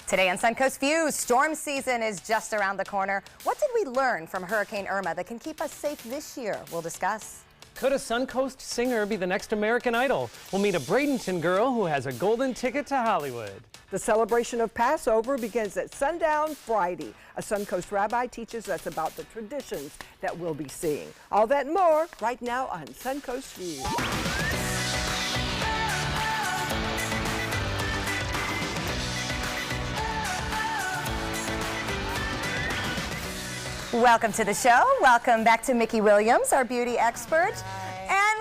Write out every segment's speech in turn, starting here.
Today on Suncoast View, storm season is just around the corner. What did we learn from Hurricane Irma that can keep us safe this year? We'll discuss. Could a Suncoast singer be the next American Idol? We'll meet a Bradenton girl who has a golden ticket to Hollywood. The celebration of Passover begins at sundown Friday. A Suncoast rabbi teaches us about the traditions that we'll be seeing. All that and more right now on Suncoast View. Welcome to the show. Welcome back to Mickey Williams, our beauty expert. And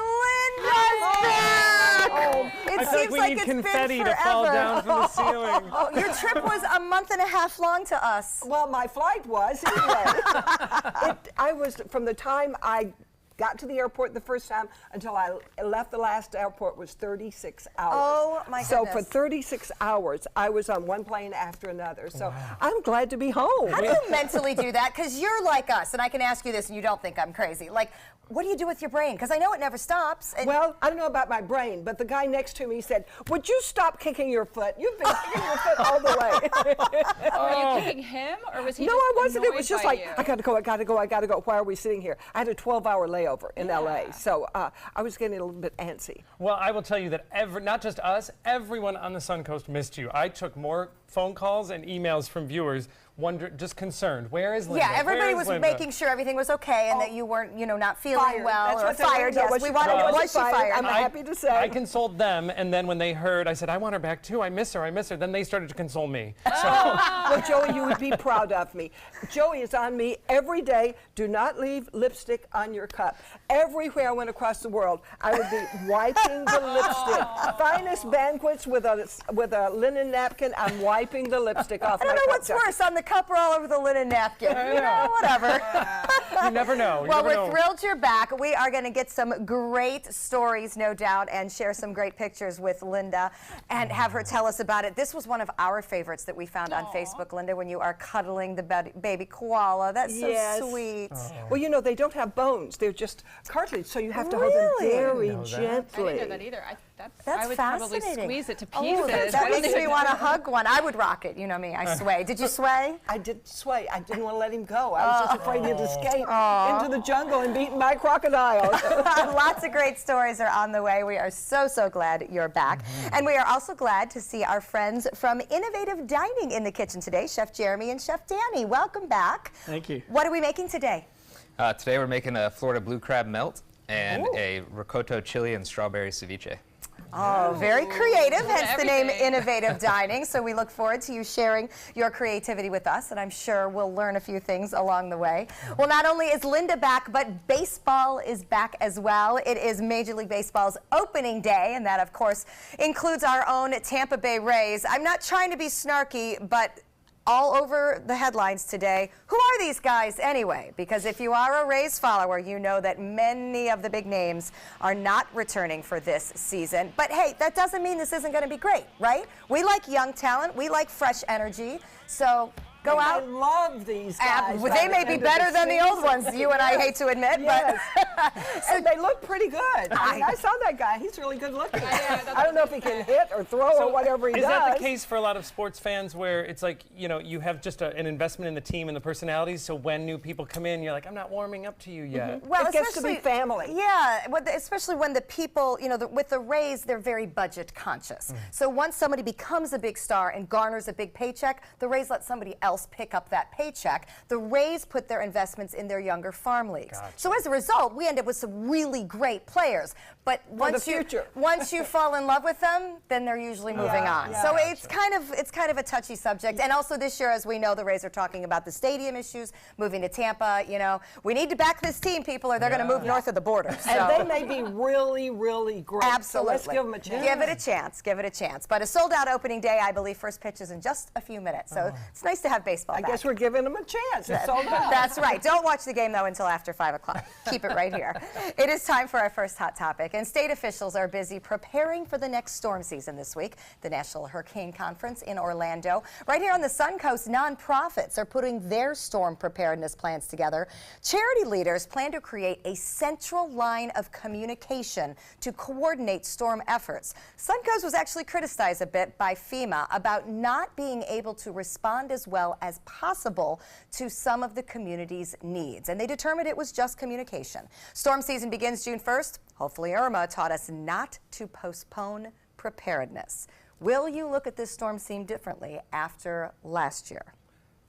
Linda's back! It seems we like need it's confetti been to fall forever. down from the ceiling. Oh, your trip was a month and a half long to us. Well, my flight was anyway. I was, from the time I got to the airport the first time until I left the last airport was 36 hours. Oh my goodness. So for 36 hours, I was on one plane after another. So I'm glad to be home. How do you mentally do that? Because you're like us, and I can ask you this and you don't think I'm crazy. Like, what do you do with your brain? Because I know it never stops. And well, I don't know about my brain, but the guy next to me said, would you stop kicking your foot? You've been kicking your foot all the way. Were you kicking him, or was he No, just I wasn't. It annoyed was just by like, you? I gotta go, I gotta go, I gotta go. Why are we sitting here? I had a 12-hour layover in LA, so I was getting a little bit antsy. Well, I will tell you that not just us, everyone on the Suncoast missed you. I took more phone calls and emails from viewers just concerned. Where is Linda? yeah, everybody Where is was Linda? making sure everything was okay and that you weren't, not feeling Fired. well That's or what they fired. wanted to know. Yes, Was we she wanted to fired? know. Was Was she she fired? I'm happy to say. I consoled them, and then when they heard, I said, I want her back too. I miss her. Then they started to console me. Well, Joey, you would be proud of me. Joey is on me every day. Do not leave lipstick on your cup. Everywhere I went across the world, I would be wiping the lipstick. Finest banquets with a linen napkin, I'm wiping the lipstick off. I don't know what's worse, on the cup or all over the linen napkin. Whatever. You never know. Well, we're thrilled you're back. We are going to get some great stories, no doubt, and share some great pictures with Linda and have her tell us about it. This was one of our favorites that we found on Facebook, Linda, when you are cuddling the baby koala. That's so sweet. Well, they don't have bones. They're just cartilage, so you have to hold them very gently. I didn't know that either. That's I would probably fascinating. squeeze it to Oh, pieces. that makes me want to hug one. I would rock it. You know me. I sway. Did you sway? I did sway. I didn't want to let him go. I was just afraid he'd escape into the jungle and be eaten by crocodiles. Lots of great stories are on the way. We are so glad you're back. And we are also glad to see our friends from Innovative Dining in the kitchen today, Chef Jeremy and Chef Danny. Welcome back. Thank you. What are we making today? Today we're making a Florida blue crab melt and a ricotta chili and strawberry ceviche. Oh, very creative, hence the name Everything. Innovative Dining. So we look forward to you sharing your creativity with us, and I'm sure we'll learn a few things along the way. Well, not only is Linda back, but baseball is back as well. It is Major League Baseball's opening day, and that, of course, includes our own Tampa Bay Rays. I'm not trying to be snarky, but all over the headlines today. Who are these guys anyway? Because if you are a Rays follower, you know that many of the big names are not returning for this season. But hey, that doesn't mean this isn't going to be great, right? We like young talent. We like fresh energy. So go I out. love these guys. by They the may be end of better than the old season. ones, you and I hate to admit, Yes. but And they look pretty good. I saw that guy. He's really good looking. I don't know if he can hit or throw or whatever he Is does. that the case for a lot of sports fans where it's like, you have just an investment in the team and the personalities, so when new people come in, you're like, I'm not warming up to you yet. well, It gets to be especially- family. Yeah, especially when the people, with the Rays, they're very budget conscious. So once somebody becomes a big star and garners a big paycheck, the Rays let somebody else pick up that paycheck. The Rays put their investments in their younger farm leagues. Gotcha. So as a result, we end up with some really great players. But once you fall in love with them, then they're usually moving on. yeah. So it's kind of a touchy subject. And also this year, as we know, the Rays are talking about the stadium issues, moving to Tampa. We need to back this team, people, or they're going to move north of the border. So. And they may be really, really great. Absolutely. So let's give them a chance. Give it a chance. Give it a chance. But a sold-out opening day, I believe. First pitch is in just a few minutes. So it's nice to have baseball I back. guess we're giving them a chance. It's sold out. That's right. Don't watch the game, though, until after 5 o'clock. Keep it right here. It is time for our first hot topic, and state officials are busy preparing for the next storm season this week. The National Hurricane Conference in Orlando. Right here on the Suncoast, nonprofits are putting their storm preparedness plans together. Charity leaders plan to create a central line of communication to coordinate storm efforts. Suncoast was actually criticized a bit by FEMA about not being able to respond as well as possible to some of the community's needs, and they determined it was just communication. Storm season begins June 1st. Hopefully Irma taught us not to postpone preparedness. Will you look at this storm scene differently after last year?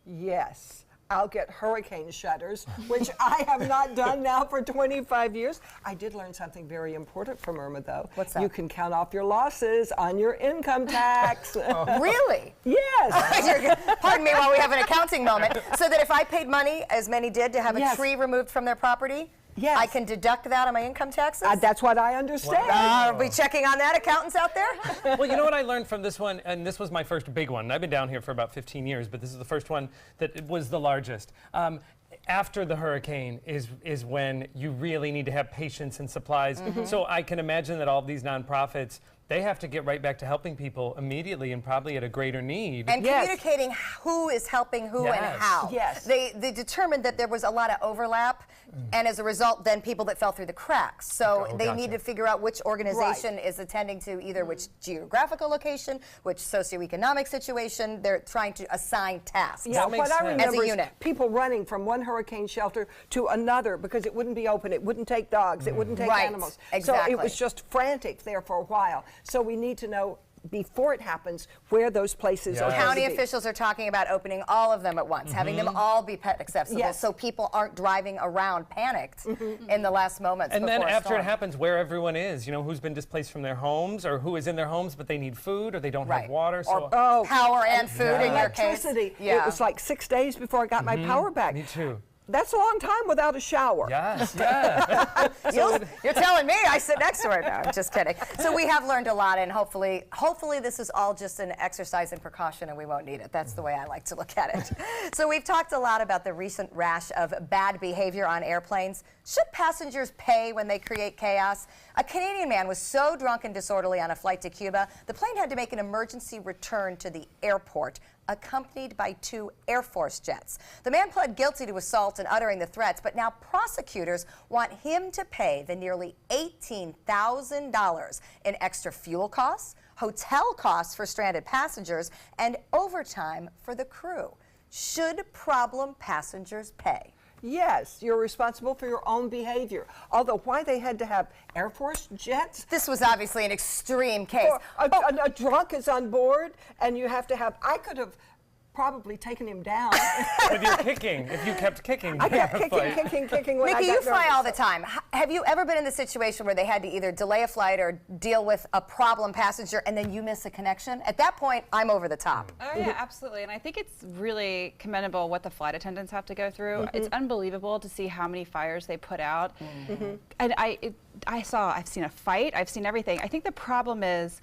Yes. I'll get hurricane shutters, which I have not done now for 25 years. I did learn something very important from Irma, though. What's that? You can count off your losses on your income tax. Really? Yes. Pardon me while we have an accounting moment. So that if I paid money, as many did, to have a Yes. tree removed from their property, Yes. I can deduct that on my income taxes? That's what I understand. Are we checking on that, accountants out there? Well, you know what I learned from this one, and this was my first big one. I've been down here for about 15 years, but this is the first one that it was the largest. After the hurricane is when you really need to have patience and supplies. So I can imagine that all of these nonprofits, they have to get right back to helping people immediately and probably at a greater need. And Yes. communicating who is helping who and Yes. how. Yes. They determined that there was a lot of overlap, and as a result, then people that fell through the cracks. So Oh, they gotcha. need to figure out which organization is attending to either which geographical location, which socioeconomic situation. They're trying to assign tasks. Yeah, That makes what I sense. remember As a is unit. people running from one hurricane shelter to another because it wouldn't be open, it wouldn't take dogs, it wouldn't take Right, animals. exactly. So it was just frantic there for a while. So we need to know before it happens where those places are Yes. going County to be. officials are talking about opening all of them at once, having them all be pet accessible, Yes. so people aren't driving around panicked in the last moments And then before a after storm. it happens, where everyone is, who's been displaced from their homes or who is in their homes but they need food or they don't Right. have water. Or So power and food in your case. Electricity. Yeah. It was like 6 days before I got my power back. me too. That's a long time without a shower. Yes, yeah. You're telling me I sit next to her. No, I'm just kidding. So we have learned a lot, and hopefully this is all just an exercise in precaution, and we won't need it. That's the way I like to look at it. So we've talked a lot about the recent rash of bad behavior on airplanes. Should passengers pay when they create chaos? A Canadian man was so drunk and disorderly on a flight to Cuba, the plane had to make an emergency return to the airport, accompanied by 2 Air Force jets. The man pled guilty to assault and uttering the threats, but now prosecutors want him to pay the nearly $18,000 in extra fuel costs, hotel costs for stranded passengers, and overtime for the crew. Should problem passengers pay? Yes, you're responsible for your own behavior. Although why they had to have Air Force jets? This was obviously an extreme case. Or a drunk is on board and you have to have, I could have probably taken him down. If you kept kicking. I kept the flight. kicking when I Nikki, got you fly nervous. all the time. Have you ever been in the situation where they had to either delay a flight or deal with a problem passenger and then you miss a connection? At that point, I'm over the top. Oh yeah, absolutely. And I think it's really commendable what the flight attendants have to go through. It's unbelievable to see how many fires they put out. And I've seen a fight, I've seen everything. I think the problem is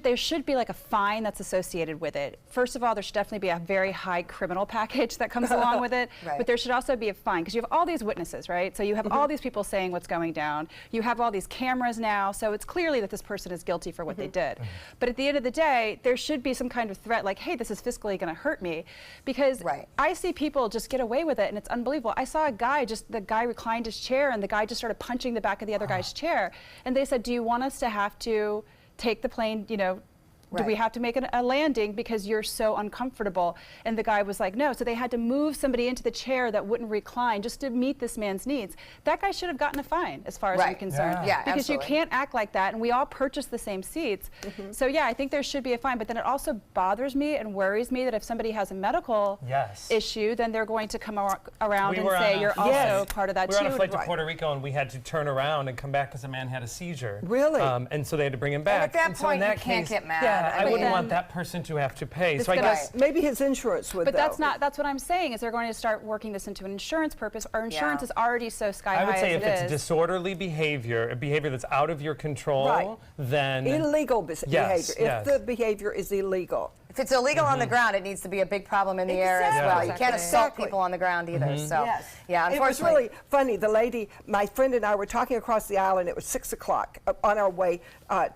there should be like a fine that's associated with it. First of all, there should definitely be a very high criminal package that comes along with it, Right. but there should also be a fine because you have all these witnesses, right? So you have all these people saying what's going down. You have all these cameras now, so it's clearly that this person is guilty for what they did. But at the end of the day, there should be some kind of threat like, hey, this is fiscally going to hurt me, because Right. I see people just get away with it, and it's unbelievable. I saw a guy, the guy reclined his chair, and the guy just started punching the back of the other guy's chair. And they said, do you want us to have to take the plane, do we Right. have to make a landing because you're so uncomfortable? And the guy was like, no. So they had to move somebody into the chair that wouldn't recline just to meet this man's needs. That guy should have gotten a fine, as far as I'm Right. concerned. Yeah, because absolutely. you can't act like that, and we all purchased the same seats. So yeah, I think there should be a fine, but then it also bothers me and worries me that if somebody has a medical Yes. issue, then they're going to come around We and were on say a you're flight. also part of that We were too. on a flight to Right. Puerto Rico and we had to turn around and come back because a man had a seizure. Really? And so they had to bring him back. at that and so in point, you that can't case, get mad. Yeah, I I wouldn't mean- want that person to have to pay. It's So I gonna- guess Maybe his insurance would, But that's though. that's what I'm saying, is they're going to start working this into an insurance purpose. Our insurance Yeah. is already so sky I would high say as if it it's is. disorderly behavior, a behavior that's out of your control, Right. then Illegal Yes, behavior, yes. if the behavior is illegal. If it's illegal on the ground, it needs to be a big problem in the air as Exactly. well. You can't assault Exactly. people on the ground either. So, Yes. yeah, It was unfortunately. really funny. The lady, my friend and I were talking across the aisle, and it was 6 o'clock on our way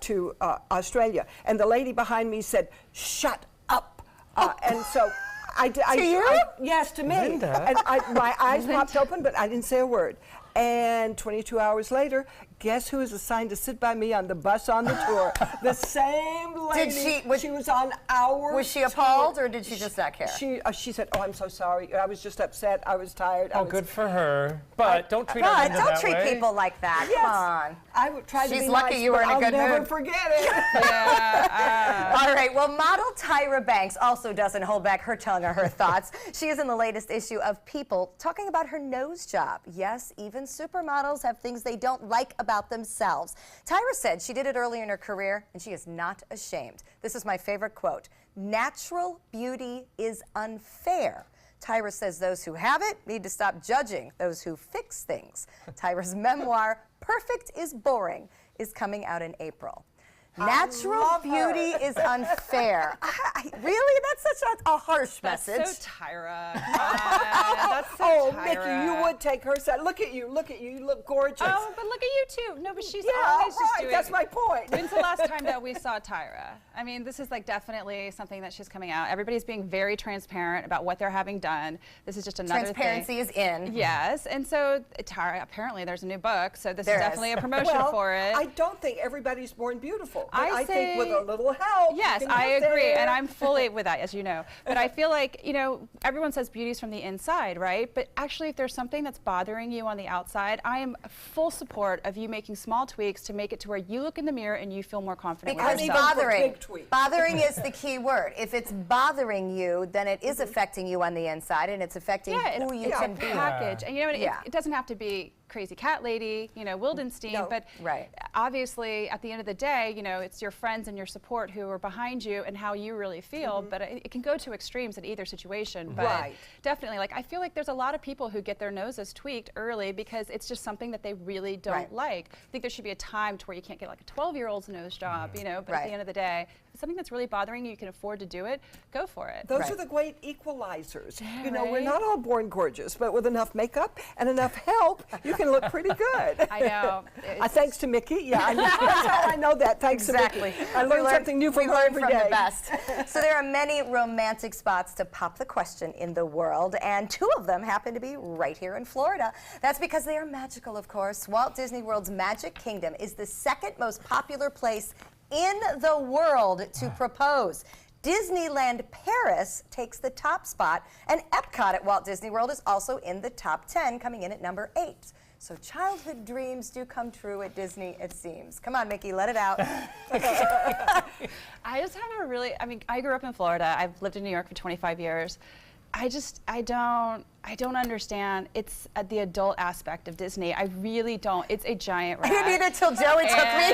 to Australia. And the lady behind me said, "Shut up." And so To you? yes, to me. Linda. And my eyes popped open, but I didn't say a word. And 22 hours later, guess who was assigned to sit by me on the bus on the tour? The same lady. She was on our Was she tour. appalled, or did she just not care? She said, "Oh, I'm so sorry. I was just upset. I was tired." I Oh, was good for her. But don't treat her But Linda don't that treat way. people like that. Yes. Come on. I would try to She's be lucky nice, you were but in a I'll good never mood. forget it. All right, well, model Tyra Banks also doesn't hold back her tongue or her thoughts. She is in the latest issue of People talking about her nose job. Yes, even supermodels have things they don't like about themselves. Tyra said she did it early in her career, and she is not ashamed. This is my favorite quote. "Natural beauty is unfair." Tyra says those who have it need to stop judging those who fix things. Tyra's memoir, Perfect is Boring, is coming out in April. Natural love her. beauty is unfair. Really? That's such a harsh That's message. so Tyra. Come on. That's so Oh, Tyra. Mickey, you would take her side. Look at you. Look at you. You look gorgeous. Oh, but look at you too. No, but she's yeah, always just right. doing. That's my point. When's the last time that we saw Tyra? I mean, this is like definitely something that she's coming out. Everybody's being very transparent about what they're having done. This is just another Transparency is in. Yes, and so Tyra, apparently there's a new book, so this There is is. definitely a promotion Well, for it. I don't think everybody's born beautiful. But I I think with say- a little help. you Yes, can I get agree, there. and I'm fully with that, as you know. But I feel like, everyone says beauty's from the inside, right? But actually, if there's something that's bothering you on the outside, I am full support of you making small tweaks to make it to where you look in the mirror and you feel more confident Because with even yourself. for bothering, big tweets. bothering is the key word. If it's bothering you, then it is affecting you on the inside, and it's affecting who you it's can a be. package, and Yeah. it doesn't have to be crazy cat lady, Wildenstein, No. but Right. obviously at the end of the day, it's your friends and your support who are behind you and how you really feel. But it can go to extremes in either situation. But Right. definitely, I feel like there's a lot of people who get their noses tweaked early because it's just something that they really don't Right. like. I think there should be a time to where you can't get like a 12-year-old's nose job, but at Right. the end of the day, if it's something that's really bothering you, you can afford to do it, go for it. Those Right. are the great equalizers. We're right? not all born gorgeous, but with enough makeup and enough help, you can look pretty good. I know. Thanks to Mickey. Yeah, that's how I know that. Thanks Exactly. to Mickey. I learn something new from we her learn every from day. the best. So there are many romantic spots to pop the question in the world, and two of them happen to be right here in Florida. That's because they are magical, of course. Walt Disney World's Magic Kingdom is the second most popular place in the world to propose. Disneyland Paris takes the top spot, and Epcot at Walt Disney World is also in the top 10, coming in at number 8. So childhood dreams do come true at Disney, it seems. Come on, Mickey, let it out. I just have a really, I grew up in Florida. I've lived in New York for 25 years. I don't understand. It's the adult aspect of Disney. I really don't. It's a giant rat. I didn't either till Joey took me.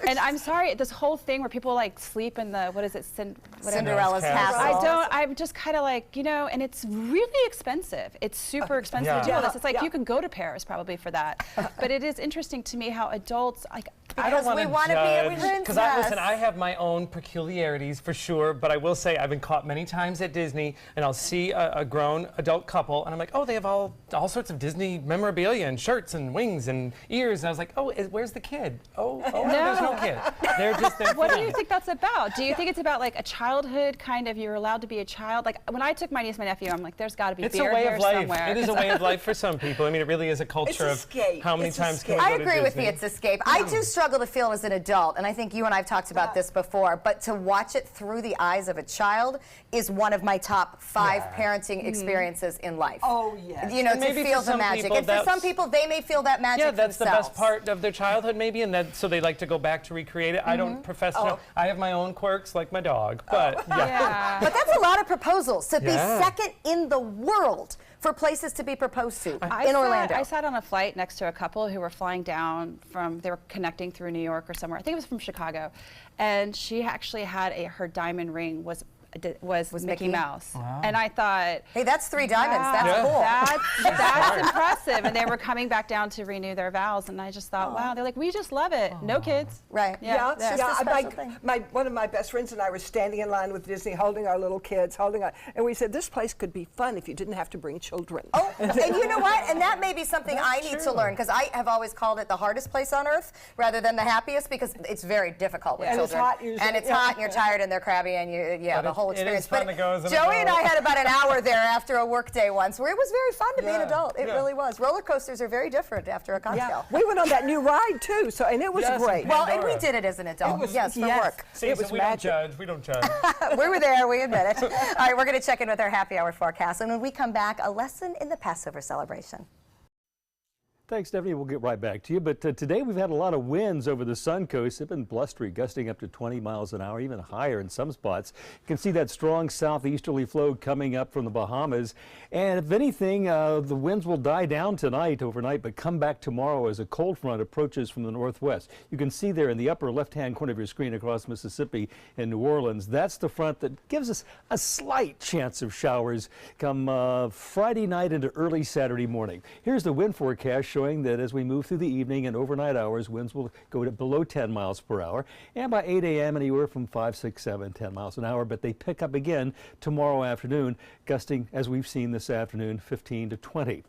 And I'm sorry, this whole thing where people sleep in the, what is it, Cinderella's Castle. Castle. I'm just kind of and it's really expensive. It's super expensive to do all this. It's like you can go to Paris probably for that. But it is interesting to me how adults, I Because don't we want to wanna be a judge. princess. I have my own peculiarities for sure, but I will say I've been caught many times at Disney, and I'll see a grown adult couple, and I'm like, oh, they have all sorts of Disney memorabilia and shirts and wings and ears, and I was like, oh, where's the kid? Oh, no, there's no kid. They're just there. what for do you them. think that's about? Do you think it's about a childhood kind of, you're allowed to be a child? When I took my niece, my nephew, I'm like, there's got to be It's beer a way here of life. somewhere. It is a way of life for some people. I mean, it really is a culture of escape. how many It's times can escape. we I go to agree with Disney? you, it's escape. I do struggle to feel as an adult, and I think you and I have talked about this before, but to watch it through the eyes of a child is one of my top 5 parenting experiences in life. Oh, yes. To maybe feel for the some magic. people And for some that's- people, they may feel that magic Yeah, that's the themselves. best part of their childhood, maybe, and so they like to go back to recreate it. I don't profess to know. I have my own quirks, like my dog, but yeah. Yeah. But that's a lot of proposals to be Yeah. second in the world for places to be proposed to in Orlando. I sat on a flight next to a couple who were flying down they were connecting through New York or somewhere. I think it was from Chicago. And she actually had her diamond ring was was Mickey? Mickey Mouse, and I thought, Hey, that's 3 diamonds. wow, That's cool. that's impressive. And they were coming back down to renew their vows, and I just thought, wow, they're like, we just love it. No kids. Right. Yeah. It's just a special thing. One of my best friends and I were standing in line with Disney, holding our little kids, and we said, this place could be fun if you didn't have to bring children. Oh, and you know what? And that may be something I need to learn, because I have always called it the hardest place on earth rather than the happiest, because it's very difficult with And it's children. hot usually, And it's yeah. hot, and you're tired, and they're crabby, and the whole it is experience. fun to go as an Joey and adult. I had about an hour there after a work day once, where it was very fun to be an Yeah, adult. It yeah. really was. Roller coasters are very different after a cocktail. We went on that new ride too, and it was Yes, great. Well, and we Pandora. did it as an adult. Yes, for work. See, It so was we magic. don't judge. We don't judge. We were there, we admit it. All right, we're going to check in with our happy hour forecast. And when we come back, a lesson in the Passover celebration. Thanks, Stephanie. We'll get right back to you. But today we've had a lot of winds over the Sun Coast. They've been blustery, gusting up to 20 miles an hour, even higher in some spots. You can see that strong southeasterly flow coming up from the Bahamas. And if anything, the winds will die down tonight, overnight, but come back tomorrow as a cold front approaches from the northwest. You can see there in the upper left-hand corner of your screen across Mississippi and New Orleans. That's the front that gives us a slight chance of showers come Friday night into early Saturday morning. Here's the wind forecast showing that as we move through the evening and overnight hours, winds will go to below 10 miles per hour, and by 8 a.m. anywhere from 5, 6, 7, 10 miles an hour. But they pick up again tomorrow afternoon, gusting, as we've seen this afternoon, 15 to 20.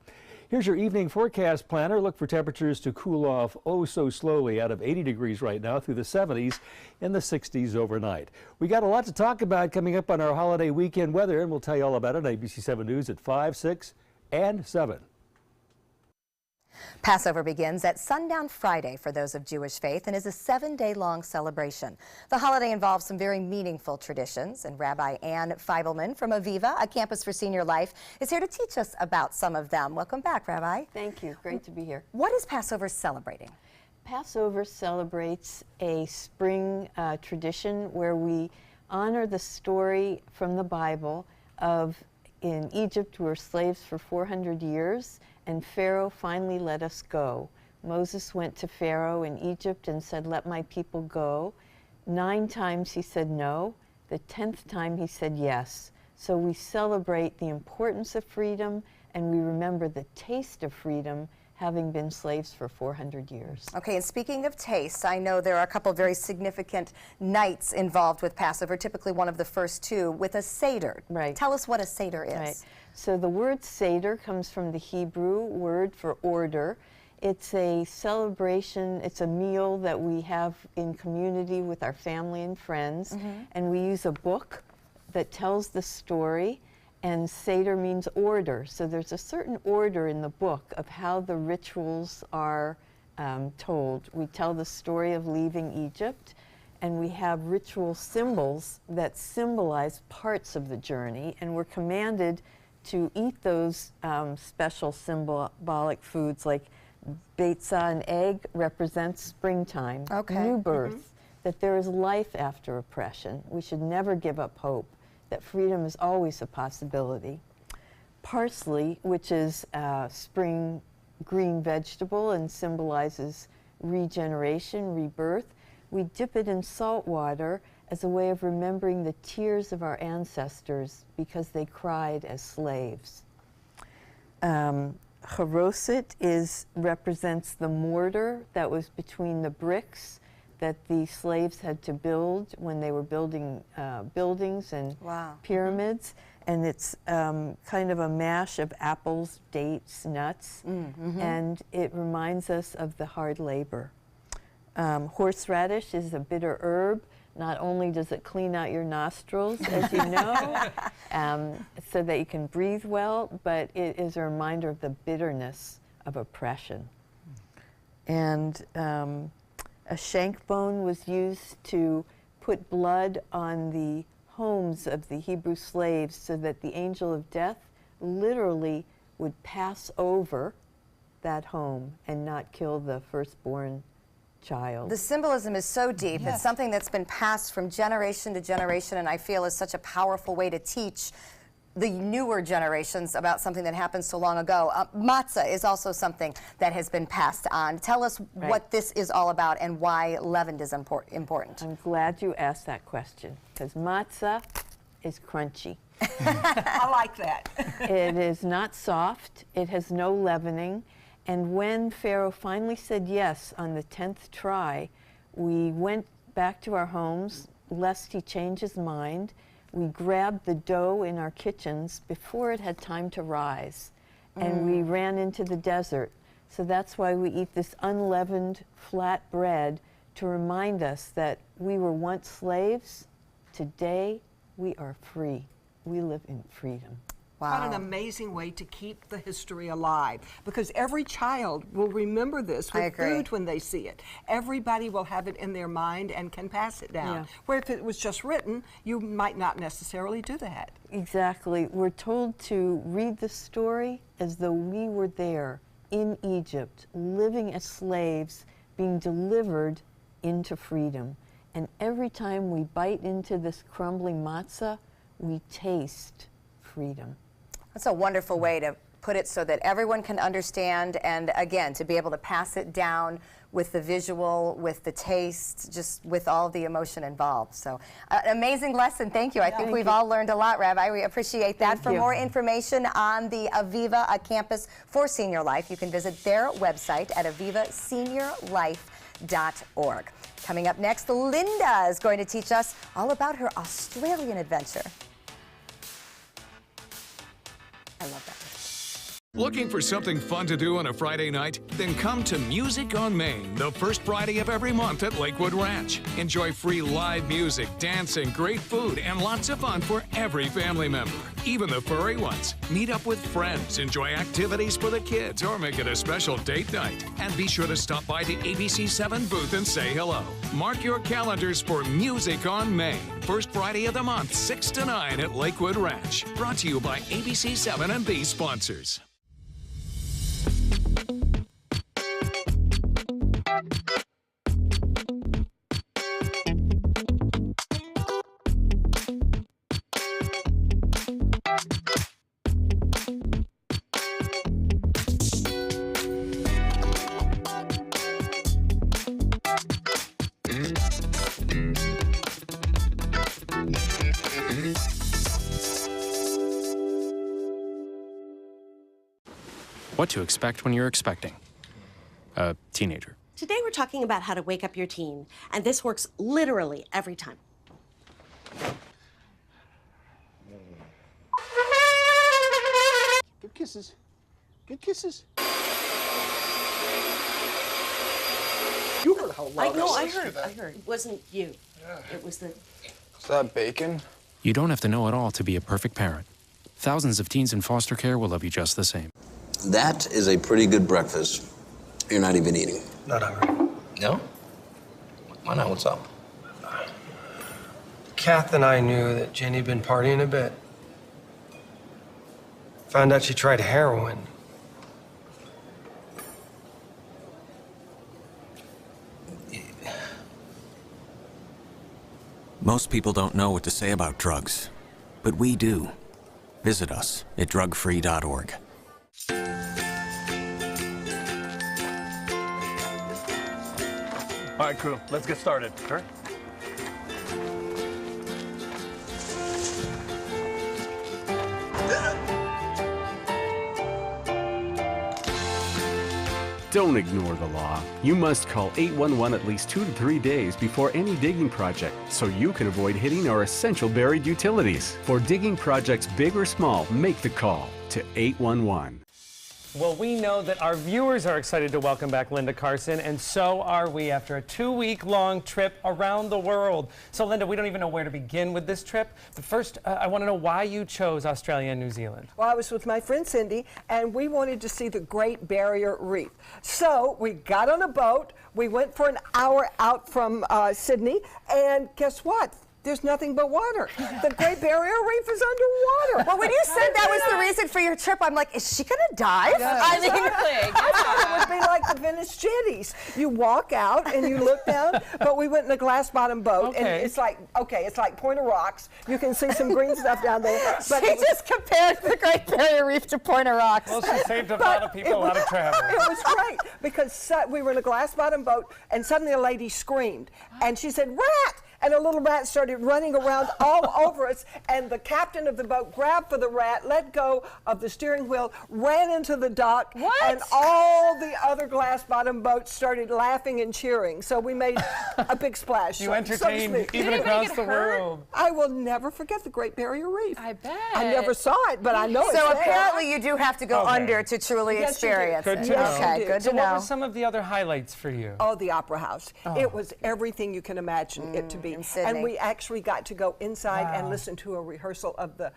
Here's your evening forecast planner. Look for temperatures to cool off oh so slowly out of 80 degrees right now through the 70s and the 60s overnight. We got a lot to talk about coming up on our holiday weekend weather, and we'll tell you all about it on ABC 7 News at 5, 6, and 7. Passover begins at sundown Friday for those of Jewish faith and is a 7-day-long celebration. The holiday involves some very meaningful traditions, and Rabbi Ann Feibelman from Aviva, a campus for senior life, is here to teach us about some of them. Welcome back, Rabbi. Thank you. Great to be here. What is Passover celebrating? Passover celebrates a spring tradition where we honor the story from the Bible of in Egypt we were slaves for 400 years, and Pharaoh finally let us go. Moses went to Pharaoh in Egypt and said, "Let my people go." 9 times he said no. The 10th time he said yes. So we celebrate the importance of freedom, and we remember the taste of freedom, having been slaves for 400 years. Okay, and speaking of taste, I know there are a couple of very significant nights involved with Passover, typically one of the first 2, with a Seder. Right. Tell us what a Seder is. Right. So the word Seder comes from the Hebrew word for order. It's a celebration, it's a meal that we have in community with our family and friends, and we use a book that tells the story, and Seder means order. So there's a certain order in the book of how the rituals are told. We tell the story of leaving Egypt, and we have ritual symbols that symbolize parts of the journey, and we're commanded to eat those special symbolic foods, like Beitzah, an egg, represents springtime, new birth, that there is life after oppression. We should never give up hope, that freedom is always a possibility. Parsley, which is a spring green vegetable and symbolizes regeneration, rebirth, we dip it in salt water as a way of remembering the tears of our ancestors because they cried as slaves. Haroset represents the mortar that was between the bricks that the slaves had to build when they were building buildings and pyramids. And it's kind of a mash of apples, dates, nuts, and it reminds us of the hard labor. Horseradish is a bitter herb. Not only does it clean out your nostrils, as you know, so that you can breathe well, but it is a reminder of the bitterness of oppression. And a shank bone was used to put blood on the homes of the Hebrew slaves so that the angel of death literally would pass over that home and not kill the firstborn child. The symbolism is so deep. It's something that's been passed from generation to generation, and I feel is such a powerful way to teach the newer generations about something that happened so long ago. Matzah is also something that has been passed on. Tell us what this is all about and why leavened is important. I'm glad you asked that question, because matzah is crunchy. I like that. It is not soft, it has no leavening, and when Pharaoh finally said yes on the 10th try, we went back to our homes, lest he change his mind. We grabbed the dough in our kitchens before it had time to rise, and we ran into the desert. So that's why we eat this unleavened flat bread to remind us that we were once slaves. Today, we are free. We live in freedom. What an amazing way to keep the history alive, because every child will remember this with food when they see it. Everybody will have it in their mind and can pass it down. Yeah. Where if it was just written, you might not necessarily do that. Exactly. We're told to read the story as though we were there in Egypt, living as slaves, being delivered into freedom. And every time we bite into this crumbling matzah, we taste freedom. That's a wonderful way to put it so that everyone can understand, and again, to be able to pass it down with the visual, with the taste, just with all the emotion involved. So, an amazing lesson. Thank you. I think we've all learned a lot, Rabbi. We appreciate that. For more information on the Aviva, a campus for senior life, you can visit their website at avivaseniorlife.org. Coming up next, Linda is going to teach us all about her Australian adventure. I love that. Looking for something fun to do on a Friday night? Then come to Music on Main, the first Friday of every month at Lakewood Ranch. Enjoy free live music, dancing, great food, and lots of fun for every family member, even the furry ones. Meet up with friends, enjoy activities for the kids, or make it a special date night. And be sure to stop by the ABC7 booth and say hello. Mark your calendars for Music on Main, first Friday of the month, 6 to 9 at Lakewood Ranch. Brought to you by ABC7 and these sponsors. What to expect when you're expecting a teenager. Today we're talking about how to wake up your teen, and this works literally every time. Good kisses. Good kisses. You heard how loud I heard. It wasn't you. Yeah. It was the... Is that bacon? You don't have to know it all to be a perfect parent. Thousands of teens in foster care will love you just the same. That is a pretty good breakfast. You're not even eating. Not hungry. No? Why not? What's up? Kath and I knew that Jenny had been partying a bit. Found out she tried heroin. Most people don't know what to say about drugs, but we do. Visit us at drugfree.org. All right, crew, let's get started. Sure. Don't ignore the law. You must call 811 at least 2 to 3 days before any digging project so you can avoid hitting our essential buried utilities. For digging projects big or small, make the call to 811. Well, we know that our viewers are excited to welcome back Linda Carson, and so are we after a 2-week-long trip around the world. So, Linda, we don't even know where to begin with this trip. But first, I want to know why you chose Australia and New Zealand. Well, I was with my friend Cindy, and we wanted to see the Great Barrier Reef. So we got on a boat. We went for an hour out from Sydney, and guess what? There's nothing but water. The Great Barrier Reef is underwater. Well, when you said that was the reason for your trip, I'm like, is she going to dive? I thought it would be like the Venice jetties. You walk out and you look down, but we went in a glass-bottom boat, and it's like Point of Rocks. You can see some green stuff down there. But she just compared the Great Barrier Reef to Point of Rocks. Well, she saved a lot of people a lot of travel. It was great because we were in a glass-bottom boat, and suddenly a lady screamed, and she said, "Rat!" and a little rat started running around all over us, and the captain of the boat grabbed for the rat, let go of the steering wheel, ran into the dock, and all the other glass bottom boats started laughing and cheering. So we made a big splash. You entertained even across the world. I will never forget the Great Barrier Reef. I bet. I never saw it, but I know it's So there. apparently you do have to go under to truly Yes, you do. experience Good it. to know. Okay, good So to what know. were some of the other highlights for you? Oh, the Opera House. It was everything you can imagine it to be. Sydney. And we actually got to go inside and listen to a rehearsal of the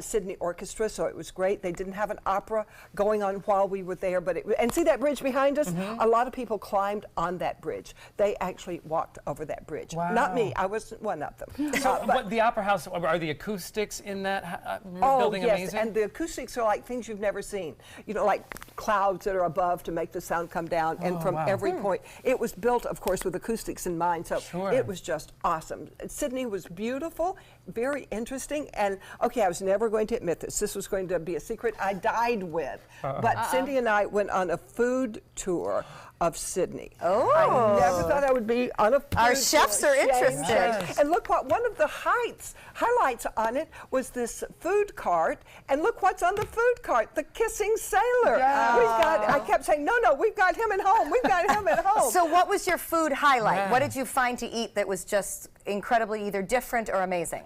Sydney Orchestra, so it was great. They didn't have an opera going on while we were there, but and see that bridge behind us? A lot of people climbed on that bridge. They actually walked over that bridge. Not me. I wasn't one of them. So what, the Opera House, are the acoustics in that building yes, amazing? and the acoustics are like things you've never seen. You know, like clouds that are above to make the sound come down, and from every point. It was built, of course, with acoustics in mind, so it was just awesome. Sydney was beautiful, very interesting, and okay, I was never going to admit this. This was going to be a secret I died with. But Cindy and I went on a food tour of Sydney. Oh. I never thought I would be on a food Our tour. chefs are Shame, interested. shame. Yes. And look what, one of the highlights on it was this food cart, and look what's on the food cart, the kissing sailor. I kept saying, no, we've got him at home, we've got him at home. So what was your food highlight? What did you find to eat that was just incredibly either different or amazing?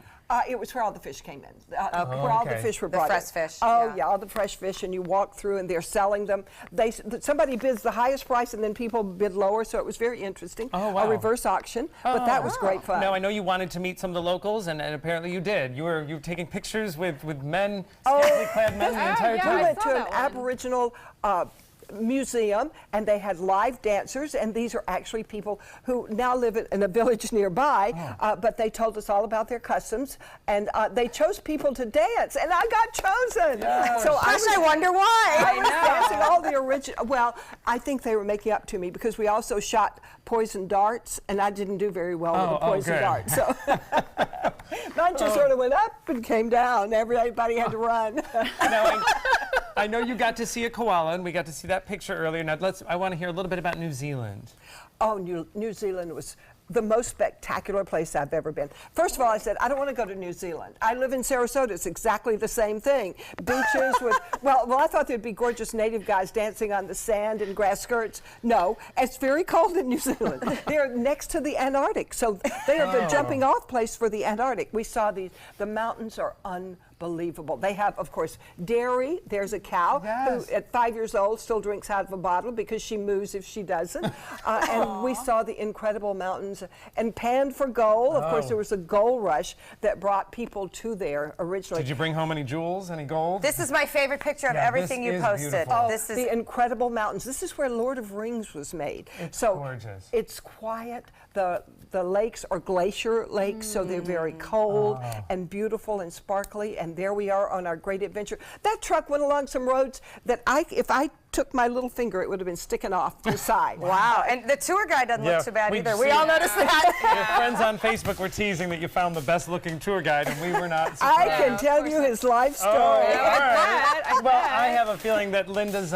It was where all the fish came in, where all the fish were brought fresh in. fish. Oh, yeah, all the fresh fish, and you walk through, and they're selling them. Somebody bids the highest price, and then people bid lower, so it was very interesting. Oh, wow. A reverse auction, but that was great fun. Now, I know you wanted to meet some of the locals, and apparently you did. You were taking pictures with men, scantily clad men the entire time. We went to an Aboriginal museum, and they had live dancers, and these are actually people who now live in a village nearby, but they told us all about their customs, and they chose people to dance, and I got chosen. So I wonder why. I was dancing all the original. Well, I think they were making up to me because we also shot poison darts, and I didn't do very well with the poison darts. So mine just sort of went up and came down. Everybody had to run. Now, I know you got to see a koala, and we got to see that picture earlier. Now, I want to hear a little bit about New Zealand. Oh, New Zealand was the most spectacular place I've ever been. First of all, I said, I don't want to go to New Zealand. I live in Sarasota. It's exactly the same thing. Beaches with, well, I thought there'd be gorgeous native guys dancing on the sand in grass skirts. No, it's very cold in New Zealand. They're next to the Antarctic, so they are the jumping off place for the Antarctic. We saw the mountains are unbelievable. They have, of course, dairy. There's a cow who, at 5 years old, still drinks out of a bottle because she moos if she doesn't. And we saw the incredible mountains and panned for gold. Of course, there was a gold rush that brought people to there originally. Did you bring home any jewels, any gold? This is my favorite picture of everything you posted. Oh, this is the incredible mountains. This is where Lord of Rings was made. It's so gorgeous. It's quiet. The lakes are glacier lakes, so they're very cold and beautiful and sparkly. And there we are on our great adventure. That truck went along some roads that if I took my little finger, it would have been sticking off the side. Wow, and the tour guide doesn't look too bad either. We all noticed that. Your friends on Facebook were teasing that you found the best looking tour guide, and we were not surprised. I can tell you his life story. All right. Well, I have a feeling that Linda's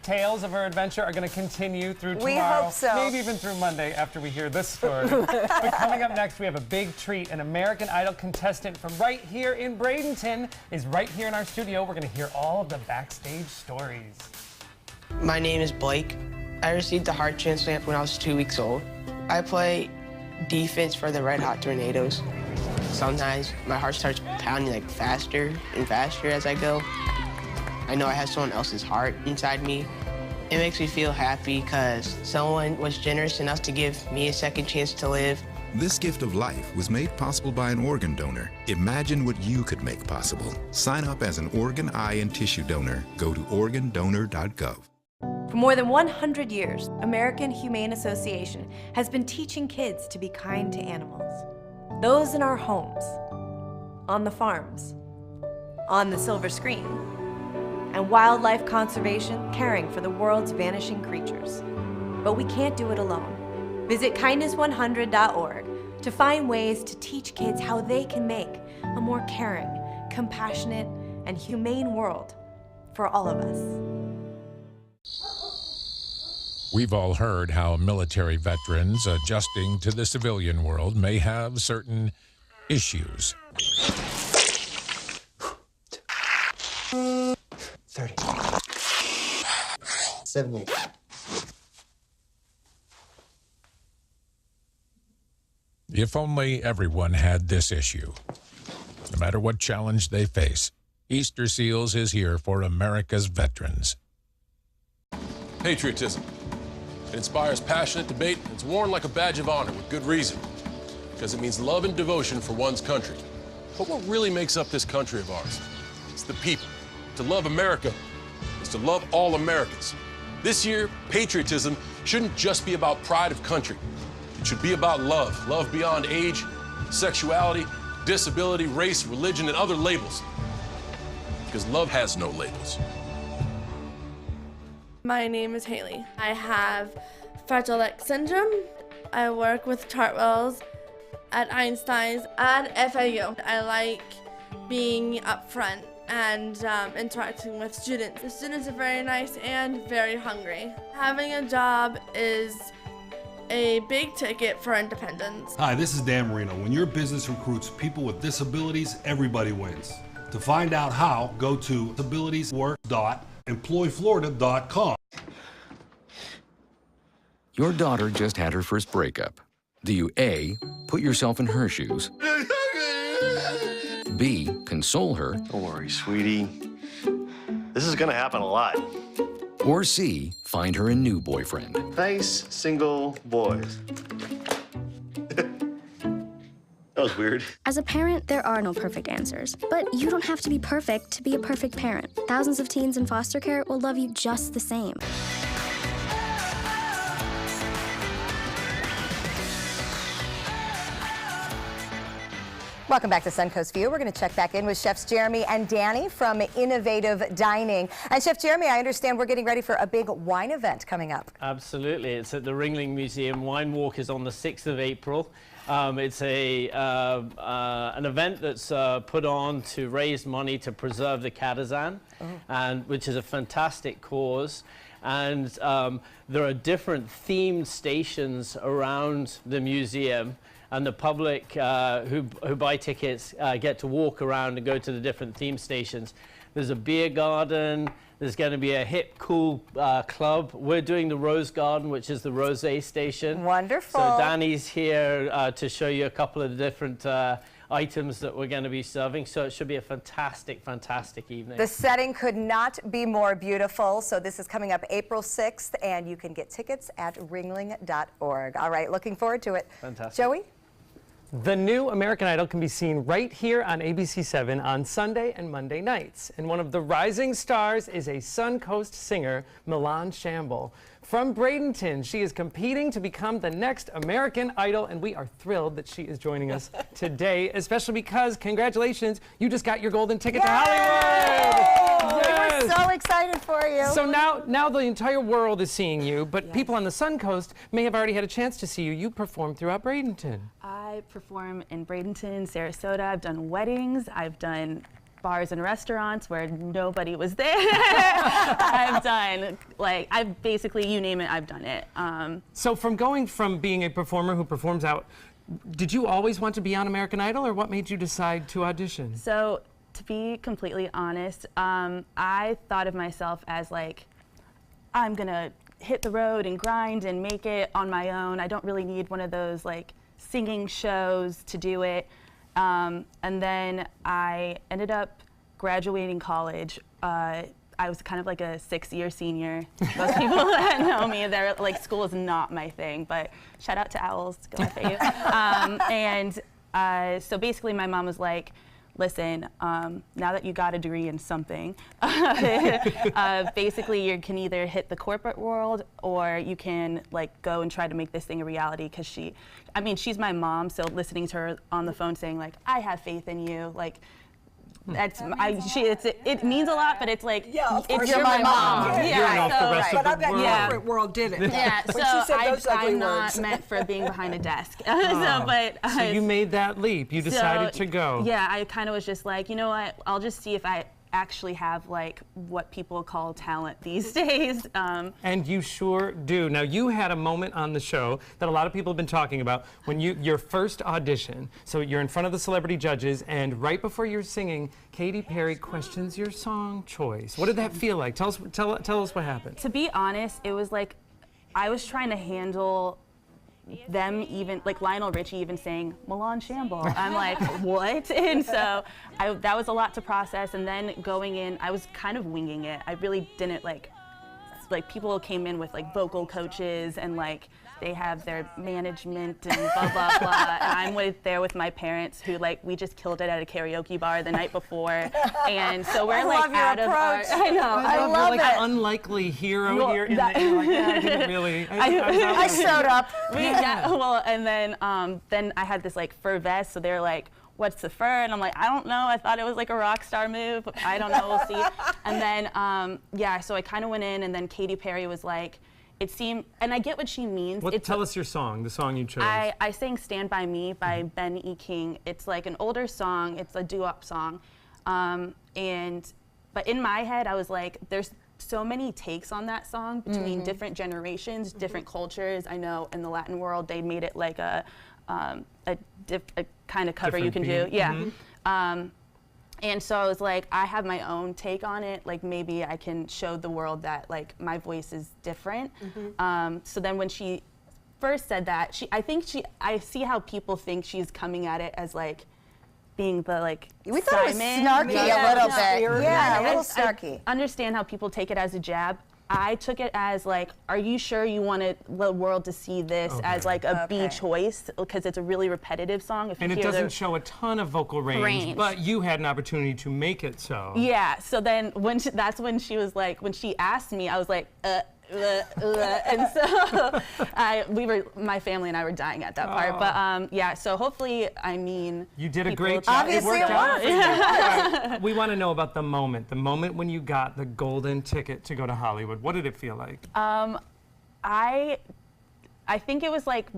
tales of her adventure are going to continue through tomorrow. We hope so. Maybe even through Monday after we hear this story. But coming up next, we have a big treat. An American Idol contestant from right here in Bradenton is right here in our studio. We're going to hear all of the backstage stories. My name is Blake. I received a heart transplant when I was 2 weeks old. I play defense for the Red Hot Tornadoes. Sometimes my heart starts pounding like faster and faster as I go. I know I have someone else's heart inside me. It makes me feel happy because someone was generous enough to give me a second chance to live. This gift of life was made possible by an organ donor. Imagine what you could make possible. Sign up as an organ, eye, and tissue donor. Go to organdonor.gov. For more than 100 years, American Humane Association has been teaching kids to be kind to animals. Those in our homes, on the farms, on the silver screen, and wildlife conservation, caring for the world's vanishing creatures. But we can't do it alone. Visit kindness100.org to find ways to teach kids how they can make a more caring, compassionate, and humane world for all of us. We've all heard how military veterans adjusting to the civilian world may have certain issues. 30. 70. If only everyone had this issue. No matter what challenge they face, Easter Seals is here for America's veterans. Patriotism. It inspires passionate debate. It's worn like a badge of honor with good reason, because it means love and devotion for one's country. But what really makes up this country of ours? It's the people. To love America is to love all Americans. This year, patriotism shouldn't just be about pride of country. It should be about love. Love beyond age, sexuality, disability, race, religion, and other labels. Because love has no labels. My name is Haley. I have Fragile X syndrome. I work with Chartwells at Einstein's and FAU. I like being up front and interacting with students. The students are very nice and very hungry. Having a job is a big ticket for independence. Hi, this is Dan Marino. When your business recruits people with disabilities, everybody wins. To find out how, go to disabilitieswork.employflorida.com. Your daughter just had her first breakup. Do you A, put yourself in her shoes? B, console her? Don't worry, sweetie. This is gonna happen a lot. Or C, find her a new boyfriend? Nice, single boys. That was weird. As a parent, there are no perfect answers. But you don't have to be perfect to be a perfect parent. Thousands of teens in foster care will love you just the same. Welcome back to Suncoast View. We're going to check back in with Chefs Jeremy and Danny from Innovative Dining. And Chef Jeremy, I understand we're getting ready for a big wine event coming up. Absolutely. It's at the Ringling Museum. Wine Walk is on the 6th of April. It's an event that's put on to raise money to preserve the Katazan, which is a fantastic cause. And there are different themed stations around the museum, and the public who buy tickets get to walk around and go to the different theme stations. There's a beer garden. There's going to be a hip, cool club. We're doing the Rose Garden, which is the rosé station. Wonderful. So Danny's here to show you a couple of the different items that we're going to be serving. So it should be a fantastic, fantastic evening. The setting could not be more beautiful. So this is coming up April 6th, and you can get tickets at ringling.org. All right, looking forward to it. Fantastic. Joey? The new American Idol can be seen right here on ABC7 on Sunday and Monday nights. And one of the rising stars is a Suncoast singer, Milan Shamble. From Bradenton, she is competing to become the next American Idol, and we are thrilled that she is joining us today, especially because, congratulations, you just got your golden ticket to Hollywood! Yes. We're so excited for you. So now the entire world is seeing you, but people on the Suncoast may have already had a chance to see you. You performed throughout Bradenton. I perform in Bradenton, Sarasota. I've done weddings. I've done bars and restaurants where nobody was there. I've done, I've basically, you name it, I've done it. So from going from being a performer who performs out, did you always want to be on American Idol, or what made you decide to audition? So to be completely honest, I thought of myself as I'm gonna hit the road and grind and make it on my own. I don't really need one of those singing shows to do it. And then I ended up graduating college. I was kind of like a 6-year senior. Most people that know me, they're school is not my thing, but shout out to Owls, go FAU. So basically my mom was like, listen, now that you got a degree in something, basically you can either hit the corporate world or you can go and try to make this thing a reality, because she's my mom, so listening to her on the phone saying I have faith in you, it means a lot, but it's if you're my mom. But I bet corporate world did it. Yeah, so I'm not meant for being behind a desk. So you made that leap. You decided to go. Yeah, I kind of was just you know what? I'll just see if actually have like what people call talent these days. And you sure do. Now, you had a moment on the show that a lot of people have been talking about when your first audition. So you're in front of the celebrity judges, and right before you're singing, Katy Perry questions your song choice. What did that feel like? Tell us what happened. To be honest, it was like I was trying to handle them, even like Lionel Richie even saying Milan Shamble. I'm like, what? And so that was a lot to process. And then going in, I was kind of winging it. I really didn't like people came in with like vocal coaches and like they have their management and blah blah blah. And I'm there with my parents who like we just killed it at a karaoke bar the night before, and so we're like out of our. I know. I love like it. An unlikely hero here. In the, like, yeah, I didn't really. I showed up. Yeah. Well, and then I had this like fur vest, so they're like, what's the fur? And I'm like, I don't know. I thought it was like a rock star move. I don't know. We'll see. And then, yeah, so I kind of went in, and then Katy Perry was like, it seemed, and I get what she means. Tell us your song, the song you chose. I sang Stand By Me by Ben E. King. It's like an older song. It's a doo-wop song. But in my head, I was like, there's so many takes on that song between different generations, different cultures. I know in the Latin world, they made it like a kind of cover you can do. Yeah. And so I was like, I have my own take on it. Like maybe I can show the world that like my voice is different. So then when she first said that, I see how people think she's coming at it as like being the like we thought it was Simon. snarky a little bit. Yeah, a little I snarky. understand how people take it as a jab. I took it as like, are you sure you wanted the world to see this as like a B choice? Because it's a really repetitive song. If and you it hear doesn't show a ton of vocal range, but you had an opportunity to make it so. Yeah, so then that's when she was like, when she asked me, I was like, and so my family and I were dying at that part. But yeah, so hopefully, I mean, you did a great job. Obviously, it worked. Yeah. We want to know about the moment when you got the golden ticket to go to Hollywood. What did it feel like? I think it was like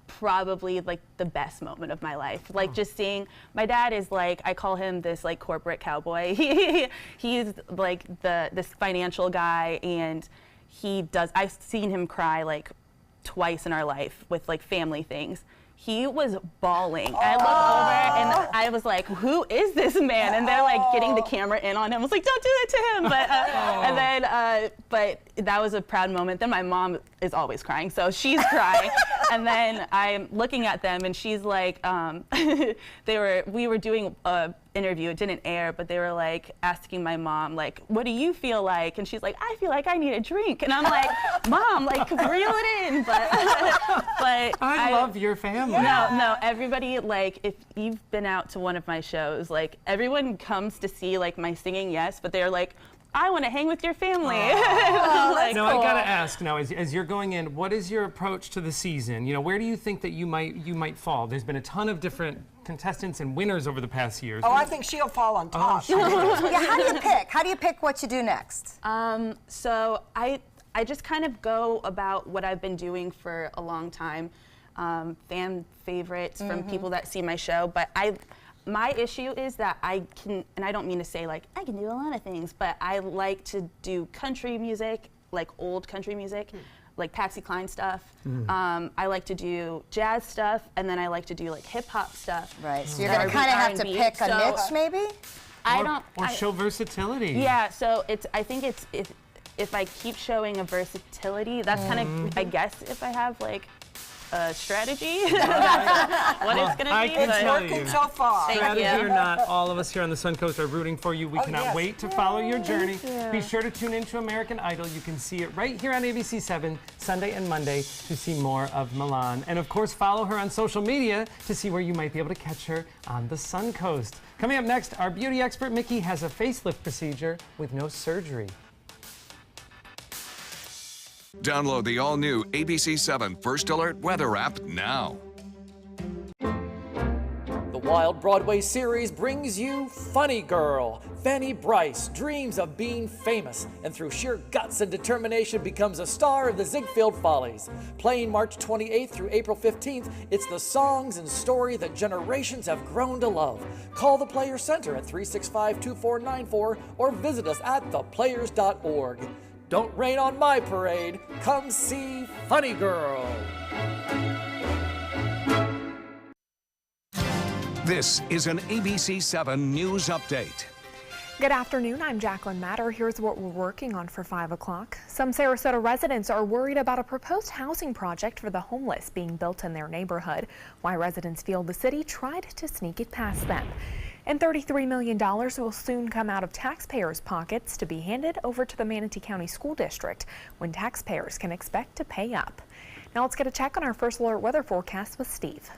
probably like the best moment of my life. Like just seeing, my dad is like, I call him this like corporate cowboy. He's like this financial guy, and I've seen him cry like twice in our life with like family things. He was bawling. I looked over and I was like, who is this man? And they're like getting the camera in on him. I was like, don't do that to him. But and then, but that was a proud moment. Then my mom is always crying, so she's crying. And then I'm looking at them, and she's like, we were doing a interview. It didn't air, but they were like asking my mom, like, what do you feel like? And she's like, I feel like I need a drink. And I'm like, Mom, like, reel it in. But I love your family. No, everybody, like, if you've been out to one of my shows, like, everyone comes to see, like, my singing, yes, but they're like, I want to hang with your family. Like, now, I gotta ask now, as you're going in, what is your approach to the season? You know, where do you think that you might fall? There's been a ton of different contestants and winners over the past years. Oh, I think she'll fall on top. Yeah, how do you pick? How do you pick what you do next? So I just kind of go about what I've been doing for a long time. Fan favorites from people that see my show, but my issue is that I can, and I don't mean to say like, I can do a lot of things, but I like to do country music, like old country music, like Patsy Cline stuff. I like to do jazz stuff, and then I like to do like hip hop stuff. Right, so you're gonna kind of have to pick a niche maybe? Or show versatility. Yeah, so I think if I keep showing a versatility, that's kind of, I guess, if I have like a strategy, what it's gonna be. It's working so far. Strategy or not, all of us here on the Suncoast are rooting for you. We cannot wait to follow your journey. Be sure to tune into American Idol. You can see it right here on ABC 7, Sunday and Monday, to see more of Milan. And of course, follow her on social media to see where you might be able to catch her on the Suncoast. Coming up next, our beauty expert Mickey has a facelift procedure with no surgery. Download the all-new ABC 7 First Alert weather app now. The Wild Broadway series brings you Funny Girl. Fanny Bryce dreams of being famous and through sheer guts and determination becomes a star of the Ziegfeld Follies. Playing March 28th through April 15th, it's the songs and story that generations have grown to love. Call the Players Center at 365-2494 or visit us at theplayers.org. Don't rain on my parade. Come see Funny Girl. This is an ABC 7 News Update. Good afternoon, I'm Jacqueline Matter. Here's what we're working on for 5 o'clock. Some Sarasota residents are worried about a proposed housing project for the homeless being built in their neighborhood. Why residents feel the city tried to sneak it past them. And $33 million will soon come out of taxpayers' pockets to be handed over to the Manatee County School District when taxpayers can expect to pay up. Now let's get a check on our first alert weather forecast with Steve.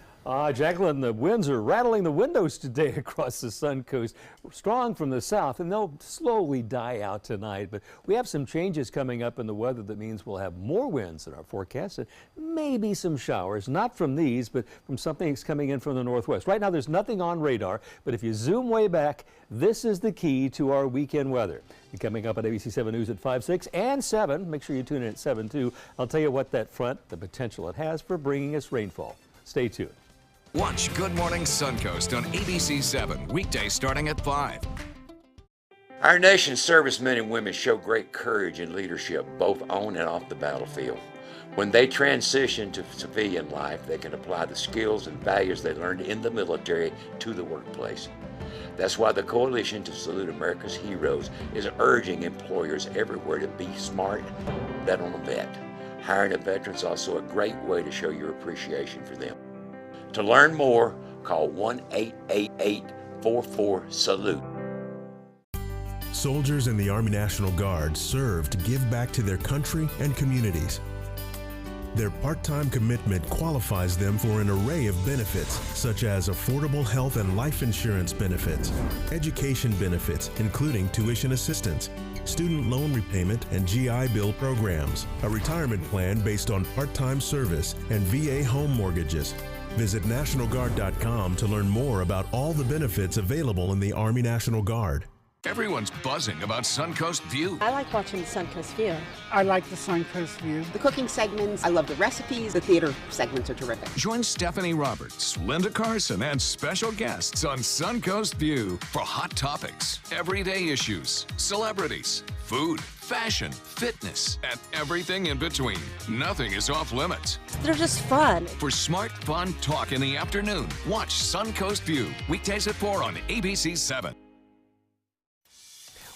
Jacqueline, the winds are rattling the windows today across the Suncoast, strong from the south, and they'll slowly die out tonight. But we have some changes coming up in the weather that means we'll have more winds in our forecast and maybe some showers, not from these, but from something that's coming in from the northwest. Right now, there's nothing on radar, but if you zoom way back, this is the key to our weekend weather. And coming up at ABC 7 News at 5, 6, and 7. Make sure you tune in at 7 too. I'll tell you what that front, the potential it has for bringing us rainfall. Stay tuned. Watch Good Morning Suncoast on ABC 7, weekdays starting at 5. Our nation's servicemen and women show great courage and leadership, both on and off the battlefield. When they transition to civilian life, they can apply the skills and values they learned in the military to the workplace. That's why the Coalition to Salute America's Heroes is urging employers everywhere to be smart, bet on a vet. Hiring a veteran is also a great way to show your appreciation for them. To learn more, call 1-888-44-SALUTE. Soldiers in the Army National Guard serve to give back to their country and communities. Their part-time commitment qualifies them for an array of benefits, such as affordable health and life insurance benefits, education benefits, including tuition assistance, student loan repayment, and GI Bill programs, a retirement plan based on part-time service, and VA home mortgages. Visit NationalGuard.com to learn more about all the benefits available in the Army National Guard. Everyone's buzzing about Suncoast View. I like watching the Suncoast View. I like the Suncoast View. The cooking segments, I love the recipes. The theater segments are terrific. Join Stephanie Roberts, Linda Carson, and special guests on Suncoast View for hot topics, everyday issues, celebrities, food, fashion, fitness, and everything in between. Nothing is off limits. They're just fun. For smart, fun talk in the afternoon, watch Suncoast View, weekdays at 4 on ABC 7.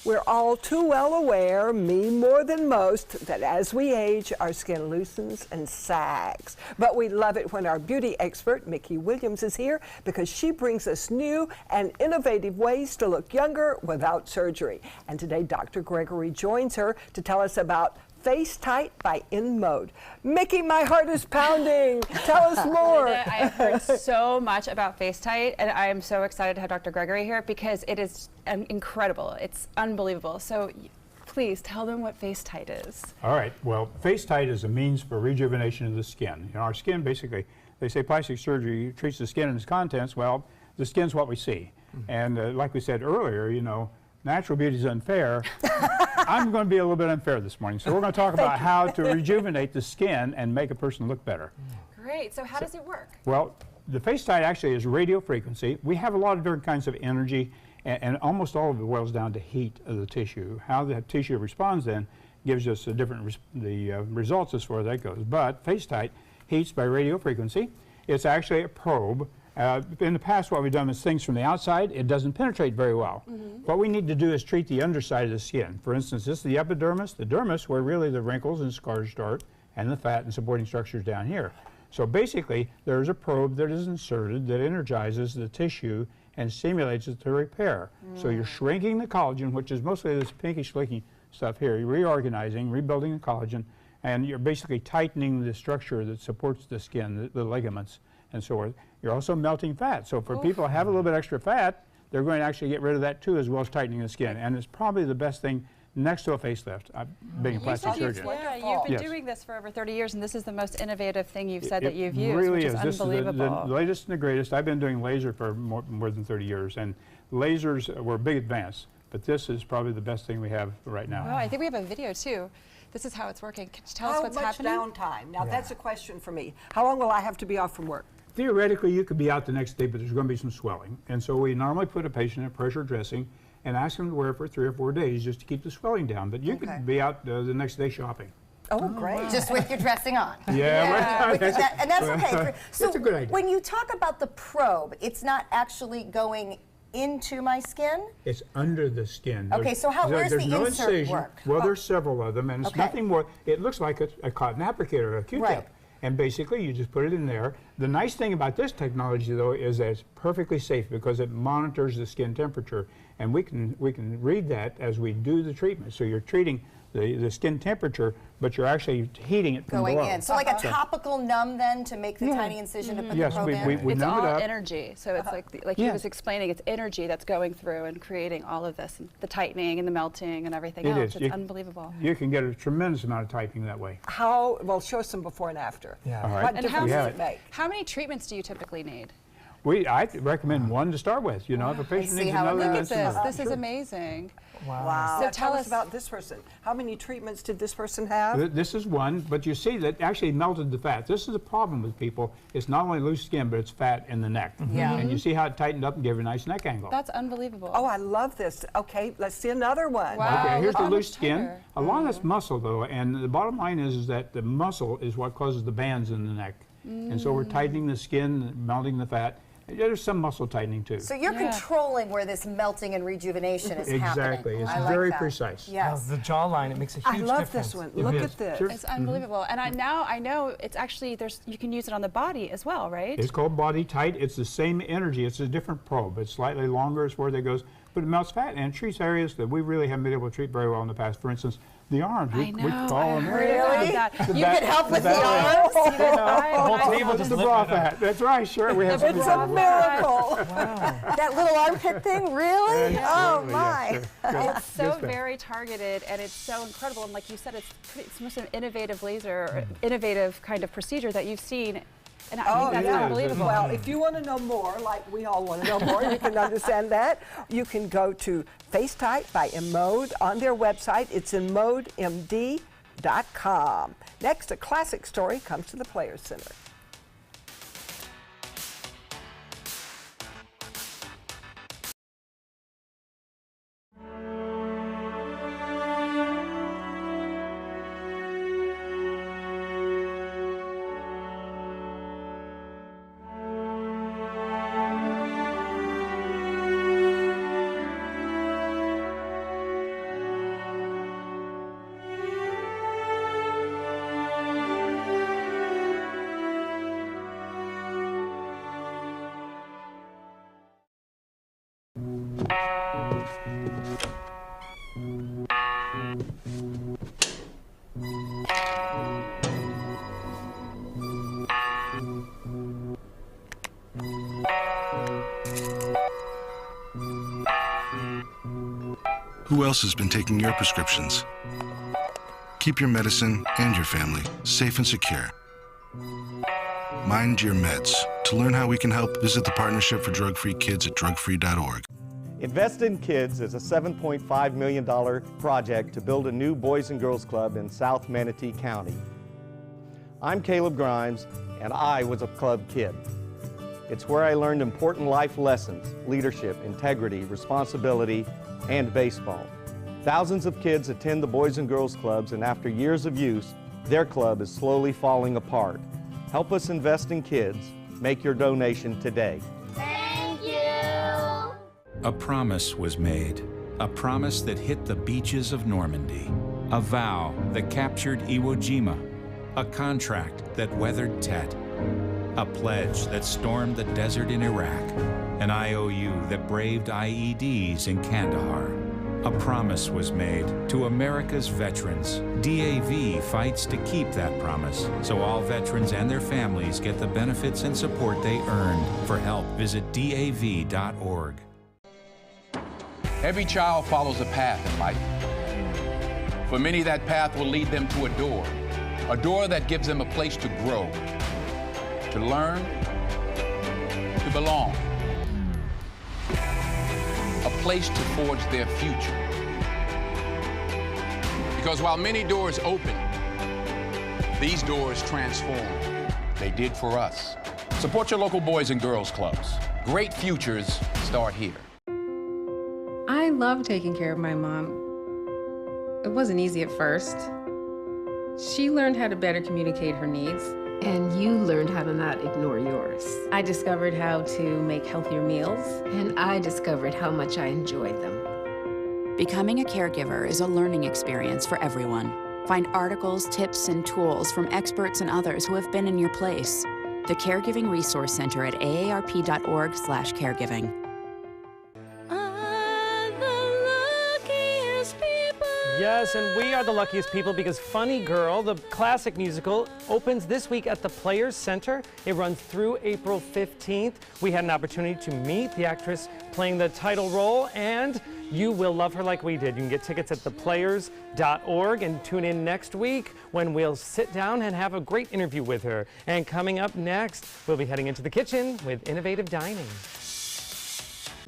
We're all too well aware, me more than most, that as we age, our skin loosens and sags. But we love it when our beauty expert, Mickey Williams, is here because she brings us new and innovative ways to look younger without surgery. And today, Dr. Gregory joins her to tell us about Face Tight by InMode. Mickey, my heart is pounding. Tell us more. I have heard so much about Face Tight, and I am so excited to have Dr. Gregory here because it is incredible. It's unbelievable. So please tell them what Face Tight is. All right. Well, Face Tight is a means for rejuvenation of the skin. You know, our skin, basically, they say plastic surgery treats the skin and its contents. Well, the skin's what we see. And like we said earlier, you know, natural beauty is unfair. I'm going to be a little bit unfair this morning. So we're going to talk about how to rejuvenate the skin and make a person look better. Great. So how does it work? Well, the Face Tight actually is radio frequency. We have a lot of different kinds of energy, and almost all of it boils down to heat of the tissue. How the tissue responds then gives us a different results as far as that goes. But Face Tight heats by radio frequency. It's actually a probe. In the past, what we've done is things from the outside, it doesn't penetrate very well. What we need to do is treat the underside of the skin. For instance, this is the epidermis, the dermis, where really the wrinkles and scars start, and the fat and supporting structures down here. So basically, there's a probe that is inserted that energizes the tissue and stimulates it to repair. So you're shrinking the collagen, which is mostly this pinkish looking stuff here. You're reorganizing, rebuilding the collagen, and you're basically tightening the structure that supports the skin, the ligaments, and so forth. You're also melting fat. So for people who have a little bit extra fat, they're going to actually get rid of that too, as well as tightening the skin. And it's probably the best thing next to a facelift. Being a plastic surgeon. Yeah, you've been Yes. doing this for over 30 years, and this is the most innovative thing you've said that you've It used, really which is This unbelievable. is the latest and the greatest. I've been doing laser for more than 30 years, and lasers were a big advance, but this is probably the best thing we have right now. Well, I think we have a video too. This is how it's working. Can you tell us what's How much happening? downtime? Now, that's a question for me. How long will I have to be off from work? Theoretically, you could be out the next day, but there's going to be some swelling. And so we normally put a patient in pressure dressing and ask them to wear it for 3 or 4 days just to keep the swelling down. But you could be out the next day shopping. Oh, great. Just with your dressing on. Yeah, and that's okay. So That's a good idea. when you talk about the probe, it's not actually going into my skin? It's under the skin. Okay, so where's there's the no insert incision. work? Well, there's several of them, and it's Okay. nothing more. It looks like a cotton applicator, or a Q-tip. Right. And basically, you just put it in there. The nice thing about this technology, though, is that it's perfectly safe because it monitors the skin temperature, and we can read that as we do the treatment. So you're treating the skin temperature, but you're actually heating it from Going below. in. So like a topical numb then to make the tiny incision to put Yes, the probe in? we It's numb all it up. energy, so it's like he Yeah. was explaining, it's energy that's going through and creating all of this, and the tightening and the melting and everything It else. is. It's unbelievable. You can get a tremendous amount of typing that way. Well, show us some before and after. Yeah. All right. What And difference how- does it make? How many treatments do you typically need? I recommend one to start with. You know, if a patient see needs how it another, Look at that's this. enough. This is Sure. amazing. Wow. So Now tell tell us us about this person. How many treatments did this person have? This is one, but you see that actually melted the fat. This is the problem with people. It's not only loose skin, but it's fat in the neck. Yeah. And you see how it tightened up and gave a nice neck angle. That's unbelievable. Oh, I love this. Okay, let's see another one. Wow. Okay, here's look the how loose much skin. tighter. A lot of that's muscle, though, and the bottom line is that the muscle is what causes the bands in the neck. And so we're tightening the skin, melting the fat. There's some muscle tightening, too. So you're controlling where this melting and rejuvenation is happening. Exactly. It's I like very that. precise. Yes. The jawline, it makes a I huge love difference. this one. Look at this. Sure. It's unbelievable. And I know it's actually, you can use it on the body as well, right? It's called Body Tight. It's the same energy. It's a different probe. It's slightly longer as far as it goes, but it melts fat and it treats areas that we really haven't been able to treat very well in the past. For instance, the arms. I know. We call them. Really? That. The You back- could help with the back- arms? See this eye? whole When I- table just the lifted bra up. fat. That's right. Sure, we have. It's a miracle. That little armpit thing, really? Oh Absolutely, my. yes, sure. Good. It's so Good stuff. very targeted, and it's so incredible. And like you said, it's the most innovative laser, or innovative kind of procedure that you've seen. And I think that's it is. unbelievable. Well, if you want to know more, like we all want to know more, you can understand that. You can go to FaceTight by InMode on their website. It's InModeMD.com. Next, a classic story comes to the Players Center. Who else has been taking your prescriptions? Keep your medicine and your family safe and secure. Mind your meds. To learn how we can help, visit the Partnership for Drug-Free Kids at drugfree.org. Invest in Kids is a $7.5 million project to build a new Boys and Girls Club in South Manatee County. I'm Caleb Grimes, and I was a club kid. It's where I learned important life lessons, leadership, integrity, responsibility, and baseball. Thousands of kids attend the Boys and Girls Clubs, and after years of use, their club is slowly falling apart. Help us invest in kids. Make your donation today. Thank you! A promise was made. A promise that hit the beaches of Normandy. A vow that captured Iwo Jima. A contract that weathered Tet. A pledge that stormed the desert in Iraq. An IOU that braved IEDs in Kandahar. A promise was made to America's veterans. DAV fights to keep that promise, so all veterans and their families get the benefits and support they earned. For help, visit DAV.org. Every child follows a path in life. For many, that path will lead them to a door that gives them a place to grow, to learn, to belong, a place to forge their future. Because while many doors open, these doors transform. They did for us. Support your local Boys and Girls Clubs. Great futures start here. I love taking care of my mom. It wasn't easy at first. She learned how to better communicate her needs. And you learned how to not ignore yours. I discovered how to make healthier meals. And I discovered how much I enjoyed them. Becoming a caregiver is a learning experience for everyone. Find articles, tips, and tools from experts and others who have been in your place. The Caregiving Resource Center at aarp.org/caregiving. Yes, and we are the luckiest people because Funny Girl, the classic musical, opens this week at the Players Center. It runs through April 15th. We had an opportunity to meet the actress playing the title role, and you will love her like we did. You can get tickets at theplayers.org and tune in next week when we'll sit down and have a great interview with her. And coming up next, we'll be heading into the kitchen with innovative dining.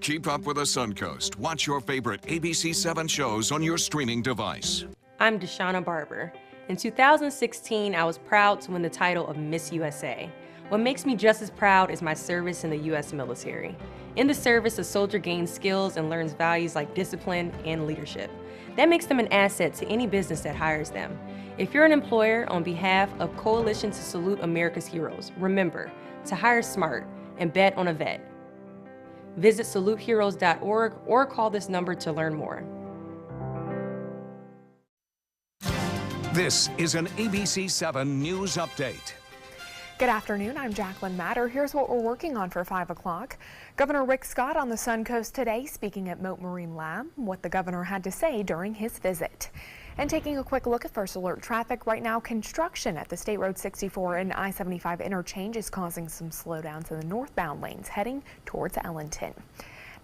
Keep up with the Suncoast. Watch your favorite ABC7 shows on your streaming device. I'm Deshauna Barber. In 2016, I was proud to win the title of Miss USA. What makes me just as proud is my service in the U.S. military. In the service, a soldier gains skills and learns values like discipline and leadership. That makes them an asset to any business that hires them. If you're an employer, on behalf of Coalition to Salute America's Heroes, remember to hire smart and bet on a vet. Visit saluteheroes.org or call this number to learn more. This is an ABC7 News Update. Good afternoon, I'm Jacqueline Matter. Here's what we're working on for 5 o'clock. Governor Rick Scott on the Suncoast today speaking at Mote Marine Lab, what the governor had to say during his visit. And taking a quick look at First Alert traffic right now, construction at the State Road 64 and I-75 interchange is causing some slowdowns in the northbound lanes heading towards Ellington.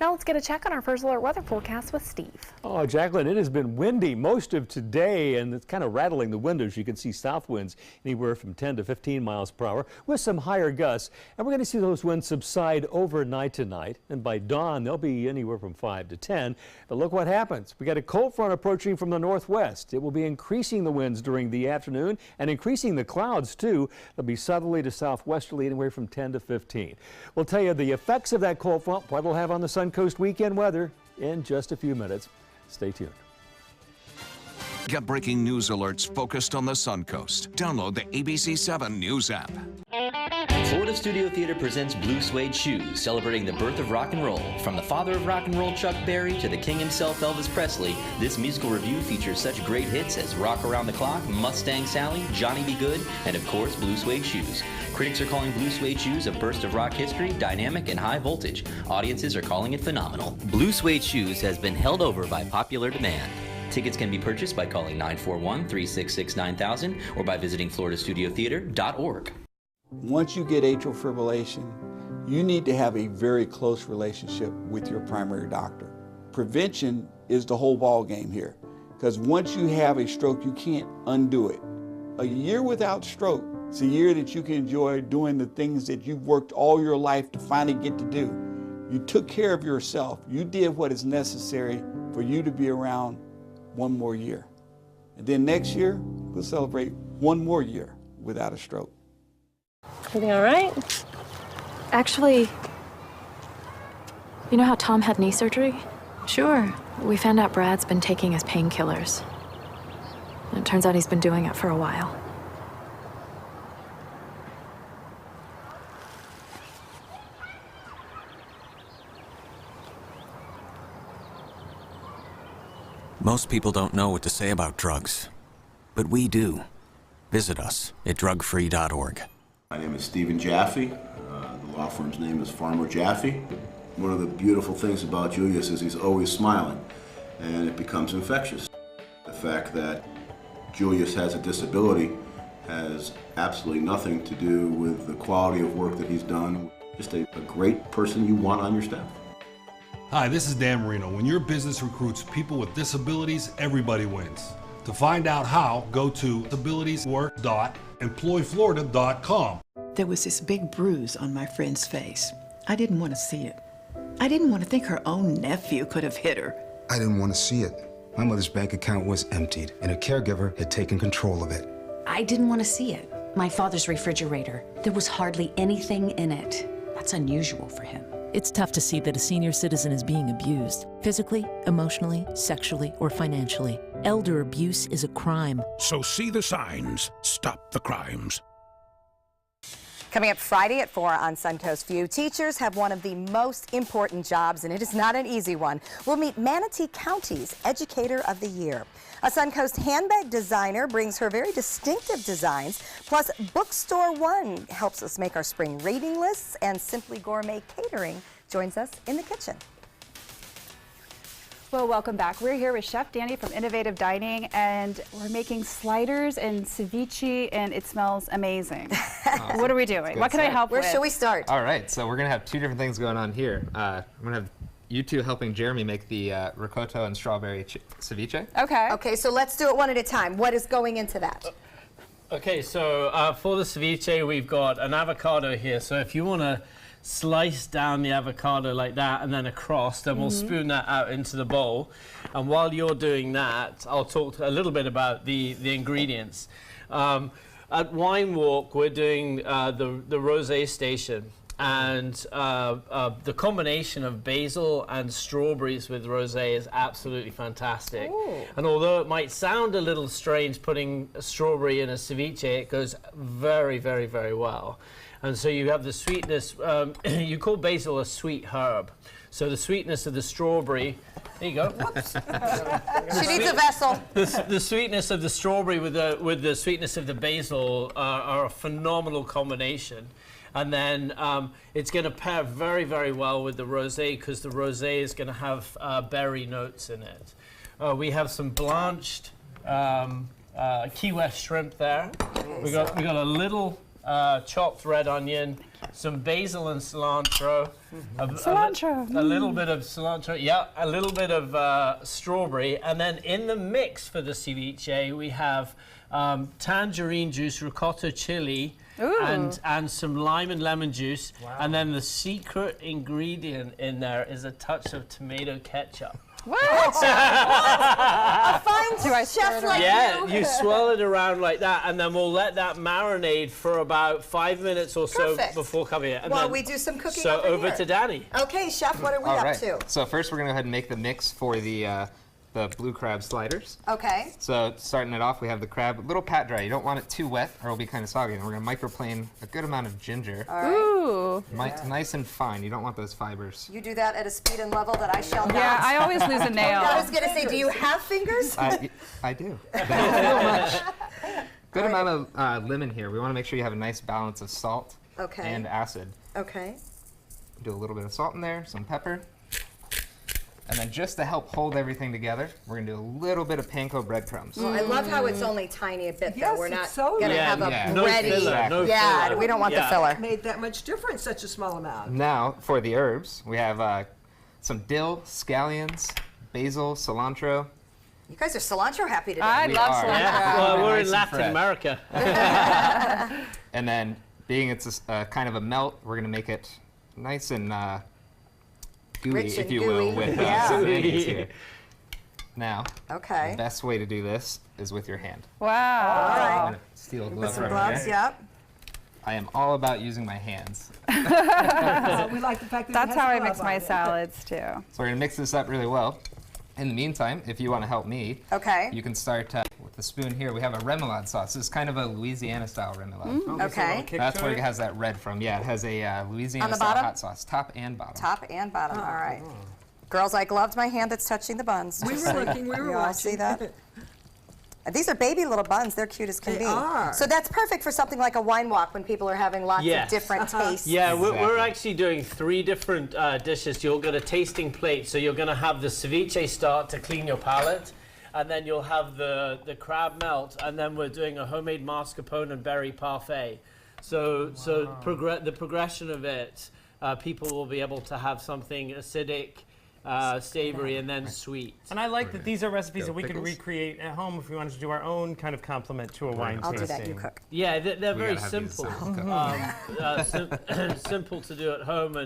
Now let's get a check on our First Alert weather forecast with Steve. Oh, Jacqueline, it has been windy most of today, and it's kind of rattling the windows. You can see south winds anywhere from 10 to 15 miles per hour with some higher gusts. And we're going to see those winds subside overnight tonight. And by dawn, they'll be anywhere from 5 to 10. But look what happens. We got a cold front approaching from the northwest. It will be increasing the winds during the afternoon and increasing the clouds, too. They'll be southerly to southwesterly anywhere from 10 to 15. We'll tell you the effects of that cold front, what it'll have on the Suncoast weekend weather in just a few minutes. Stay tuned. Get breaking news alerts focused on the Suncoast. Download the ABC7 News app. Florida Studio Theater presents Blue Suede Shoes, celebrating the birth of rock and roll. From the father of rock and roll, Chuck Berry, to the king himself, Elvis Presley, this musical review features such great hits as Rock Around the Clock, Mustang Sally, Johnny B. Good, and of course, Blue Suede Shoes. Critics are calling Blue Suede Shoes a burst of rock history, dynamic and high voltage. Audiences are calling it phenomenal. Blue Suede Shoes has been held over by popular demand. Tickets can be purchased by calling 941-366-9000 or by visiting floridastudiotheater.org. Once you get atrial fibrillation, you need to have a very close relationship with your primary doctor. Prevention is the whole ball game here, because once you have a stroke, you can't undo it. A year without stroke is a year that you can enjoy doing the things that you've worked all your life to finally get to do. You took care of yourself. You did what is necessary for you to be around one more year. And then next year, we'll celebrate one more year without a stroke. Everything all right? Actually, you know how Tom had knee surgery? Sure. We found out Brad's been taking his painkillers. And it turns out he's been doing it for a while. Most people don't know what to say about drugs, but we do. Visit us at drugfree.org. My name is Stephen Jaffe. The law firm's name is Farmer Jaffe. One of the beautiful things about Julius is he's always smiling, and it becomes infectious. The fact that Julius has a disability has absolutely nothing to do with the quality of work that he's done. Just a great person you want on your staff. Hi, this is Dan Marino. When your business recruits people with disabilities, everybody wins. To find out how, go to abilitieswork.employflorida.com. There was this big bruise on my friend's face. I didn't want to see it. I didn't want to think her own nephew could have hit her. I didn't want to see it. My mother's bank account was emptied, and a caregiver had taken control of it. I didn't want to see it. My father's refrigerator. There was hardly anything in it. That's unusual for him. It's tough to see that a senior citizen is being abused, physically, emotionally, sexually, or financially. Elder abuse is a crime. So see the signs. Stop the crimes. Coming up Friday at 4 on Suncoast View, teachers have one of the most important jobs, and it is not an easy one. We'll meet Manatee County's Educator of the Year. A Suncoast handbag designer brings her very distinctive designs, plus Bookstore One helps us make our spring reading lists, and Simply Gourmet Catering joins us in the kitchen. Well, welcome back. We're here with Chef Danny from Innovative Dining, and we're making sliders and ceviche, and it smells amazing. Awesome. What are we doing? What can I help with? Where should we start? All right, so we're going to have two different things going on here. I'm going to have you two helping Jeremy make the ricotta and strawberry ceviche. Okay. Okay, so let's do it one at a time. What is going into that? Okay, so for the ceviche, we've got an avocado here. So if you want to slice down the avocado like that and then across, then we'll spoon that out into the bowl. And while you're doing that, I'll talk a little bit about the ingredients. At Wine Walk, we're doing the rosé station. And the combination of basil and strawberries with rosé is absolutely fantastic. Ooh. And although it might sound a little strange putting a strawberry in a ceviche, it goes very, very, very well. And so you have the sweetness, you call basil a sweet herb. So the sweetness of the strawberry, there you go. Whoops. She needs a vessel. The sweetness of the strawberry with the sweetness of the basil are a phenomenal combination. And then it's going to pair very, very well with the rosé because the rosé is going to have berry notes in it. We have some blanched Key West shrimp there. We got a little chopped red onion, some basil and cilantro. Cilantro. A little bit of cilantro, yeah, a little bit of strawberry. And then in the mix for the ceviche, we have tangerine juice, ricotta chili, and some lime and lemon juice. Wow. And then the secret ingredient in there is a touch of tomato ketchup. What? A fine chef like you. you. You swirl it around like that, and then we'll let that marinate for about 5 minutes or so before coming in. While we do some cooking So over here. to Danny. Okay, chef, what are we up to? So first we're going to go ahead and make the mix for the blue crab sliders. Okay. So starting it off, we have the crab a little pat dry. You don't want it too wet or it'll be kind of soggy. And we're going to microplane a good amount of ginger. All right. Ooh. Nice and fine. You don't want those fibers. You do that at a speed and level that I shall not. Yeah, I always lose a nail. I was going to say, do you have fingers? I do. Good amount of lemon here. We want to make sure you have a nice balance of salt and acid. Okay. Do a little bit of salt in there, some pepper. And then just to help hold everything together, we're going to do a little bit of panko breadcrumbs. Well, I love how it's only tiny a bit, though. We're not so going to have a bready. No filler. We don't want the filler. Made that much difference, such a small amount. Now, for the herbs, we have some dill, scallions, basil, cilantro. You guys are cilantro happy today. I love cilantro. Yeah. Well, we're in Latin America. And then, being it's kind of a melt, we're going to make it nice and gooey, if you will, with some mayonnaise here. Now, the best way to do this is with your hand. Wow. All right. I'm gonna steal a glove With some from gloves, here. yep. I am all about using my hands. We like the fact that That's how I mix my salads, too. So we're going to mix this up really well. In the meantime, if you want to help me, you can start with the spoon here. We have a remoulade sauce. This is kind of a Louisiana-style remoulade. Okay. That's where it has that red from. Yeah, it has a Louisiana-style hot sauce, top and bottom. Top and bottom, all right. Girls, I gloved my hand that's touching the buns. We were looking, we were You all watching. see that? These are baby little buns. They're cute as can be. They are. So that's perfect for something like a wine walk when people are having lots of different tastes. Yeah, we're actually doing 3 different dishes. You'll get a tasting plate. So you're going to have the ceviche start to clean your palate. And then you'll have the crab melt. And then we're doing a homemade mascarpone and berry parfait. So the progression of it, people will be able to have something acidic savory, and then sweet. And I like that these are recipes that we could pickles? recreate at home if we wanted to do our own kind of compliment to a wine I'll tasting. do that, you cook. Yeah, they're very gotta have these simple. Simple to do at home,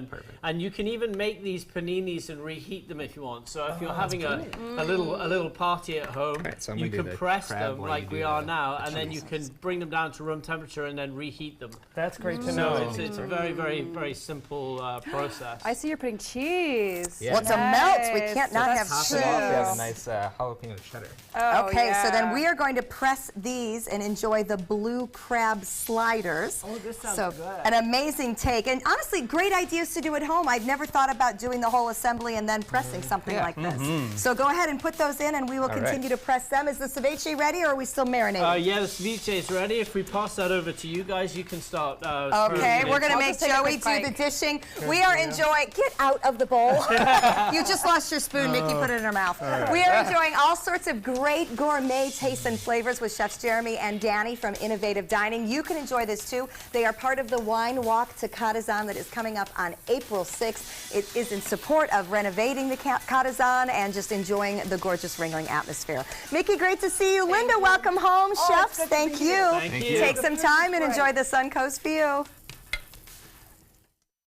and you can even make these paninis and reheat them if you want. So if you're having a little party at home, so I'm you gonna do can the press crab them while like you we do are the now, and then you can bring them down to room temperature and then reheat them. That's great to So know. it's a very, very, very simple process. I see you're putting cheese. Yeah. Well, it's a melt. We can't not have Top cheese. it off, we have a nice jalapeno cheddar. Oh, Okay, so then yeah. we are going to press these and enjoy the blue crab sliders. Oh, this sounds so good. an amazing take, and honestly, great ideas to do at home. I've never thought about doing the whole assembly and then pressing something like this. So go ahead and put those in, and we will continue to press them. Is the ceviche ready, or are we still marinating? Yeah, the ceviche is ready. If we pass that over to you guys, you can start. Okay, we're going to make Joey do the dishing. We are enjoying, get out of the bowl. You just lost your spoon, Nikki, put it in her mouth. We are enjoying all sorts of great gourmet tastes and flavors with Chefs Jeremy and Danny from Innovative Dining. You can enjoy this too. They are part of the Wine Walk to Katazan that is coming up on April 6th. It is in support of renovating the Katazan and just enjoying the gorgeous Ringling atmosphere. Mickey, great to see you. Linda, welcome home. Chefs, thank you. Thank you. Take some time and enjoy the Suncoast view.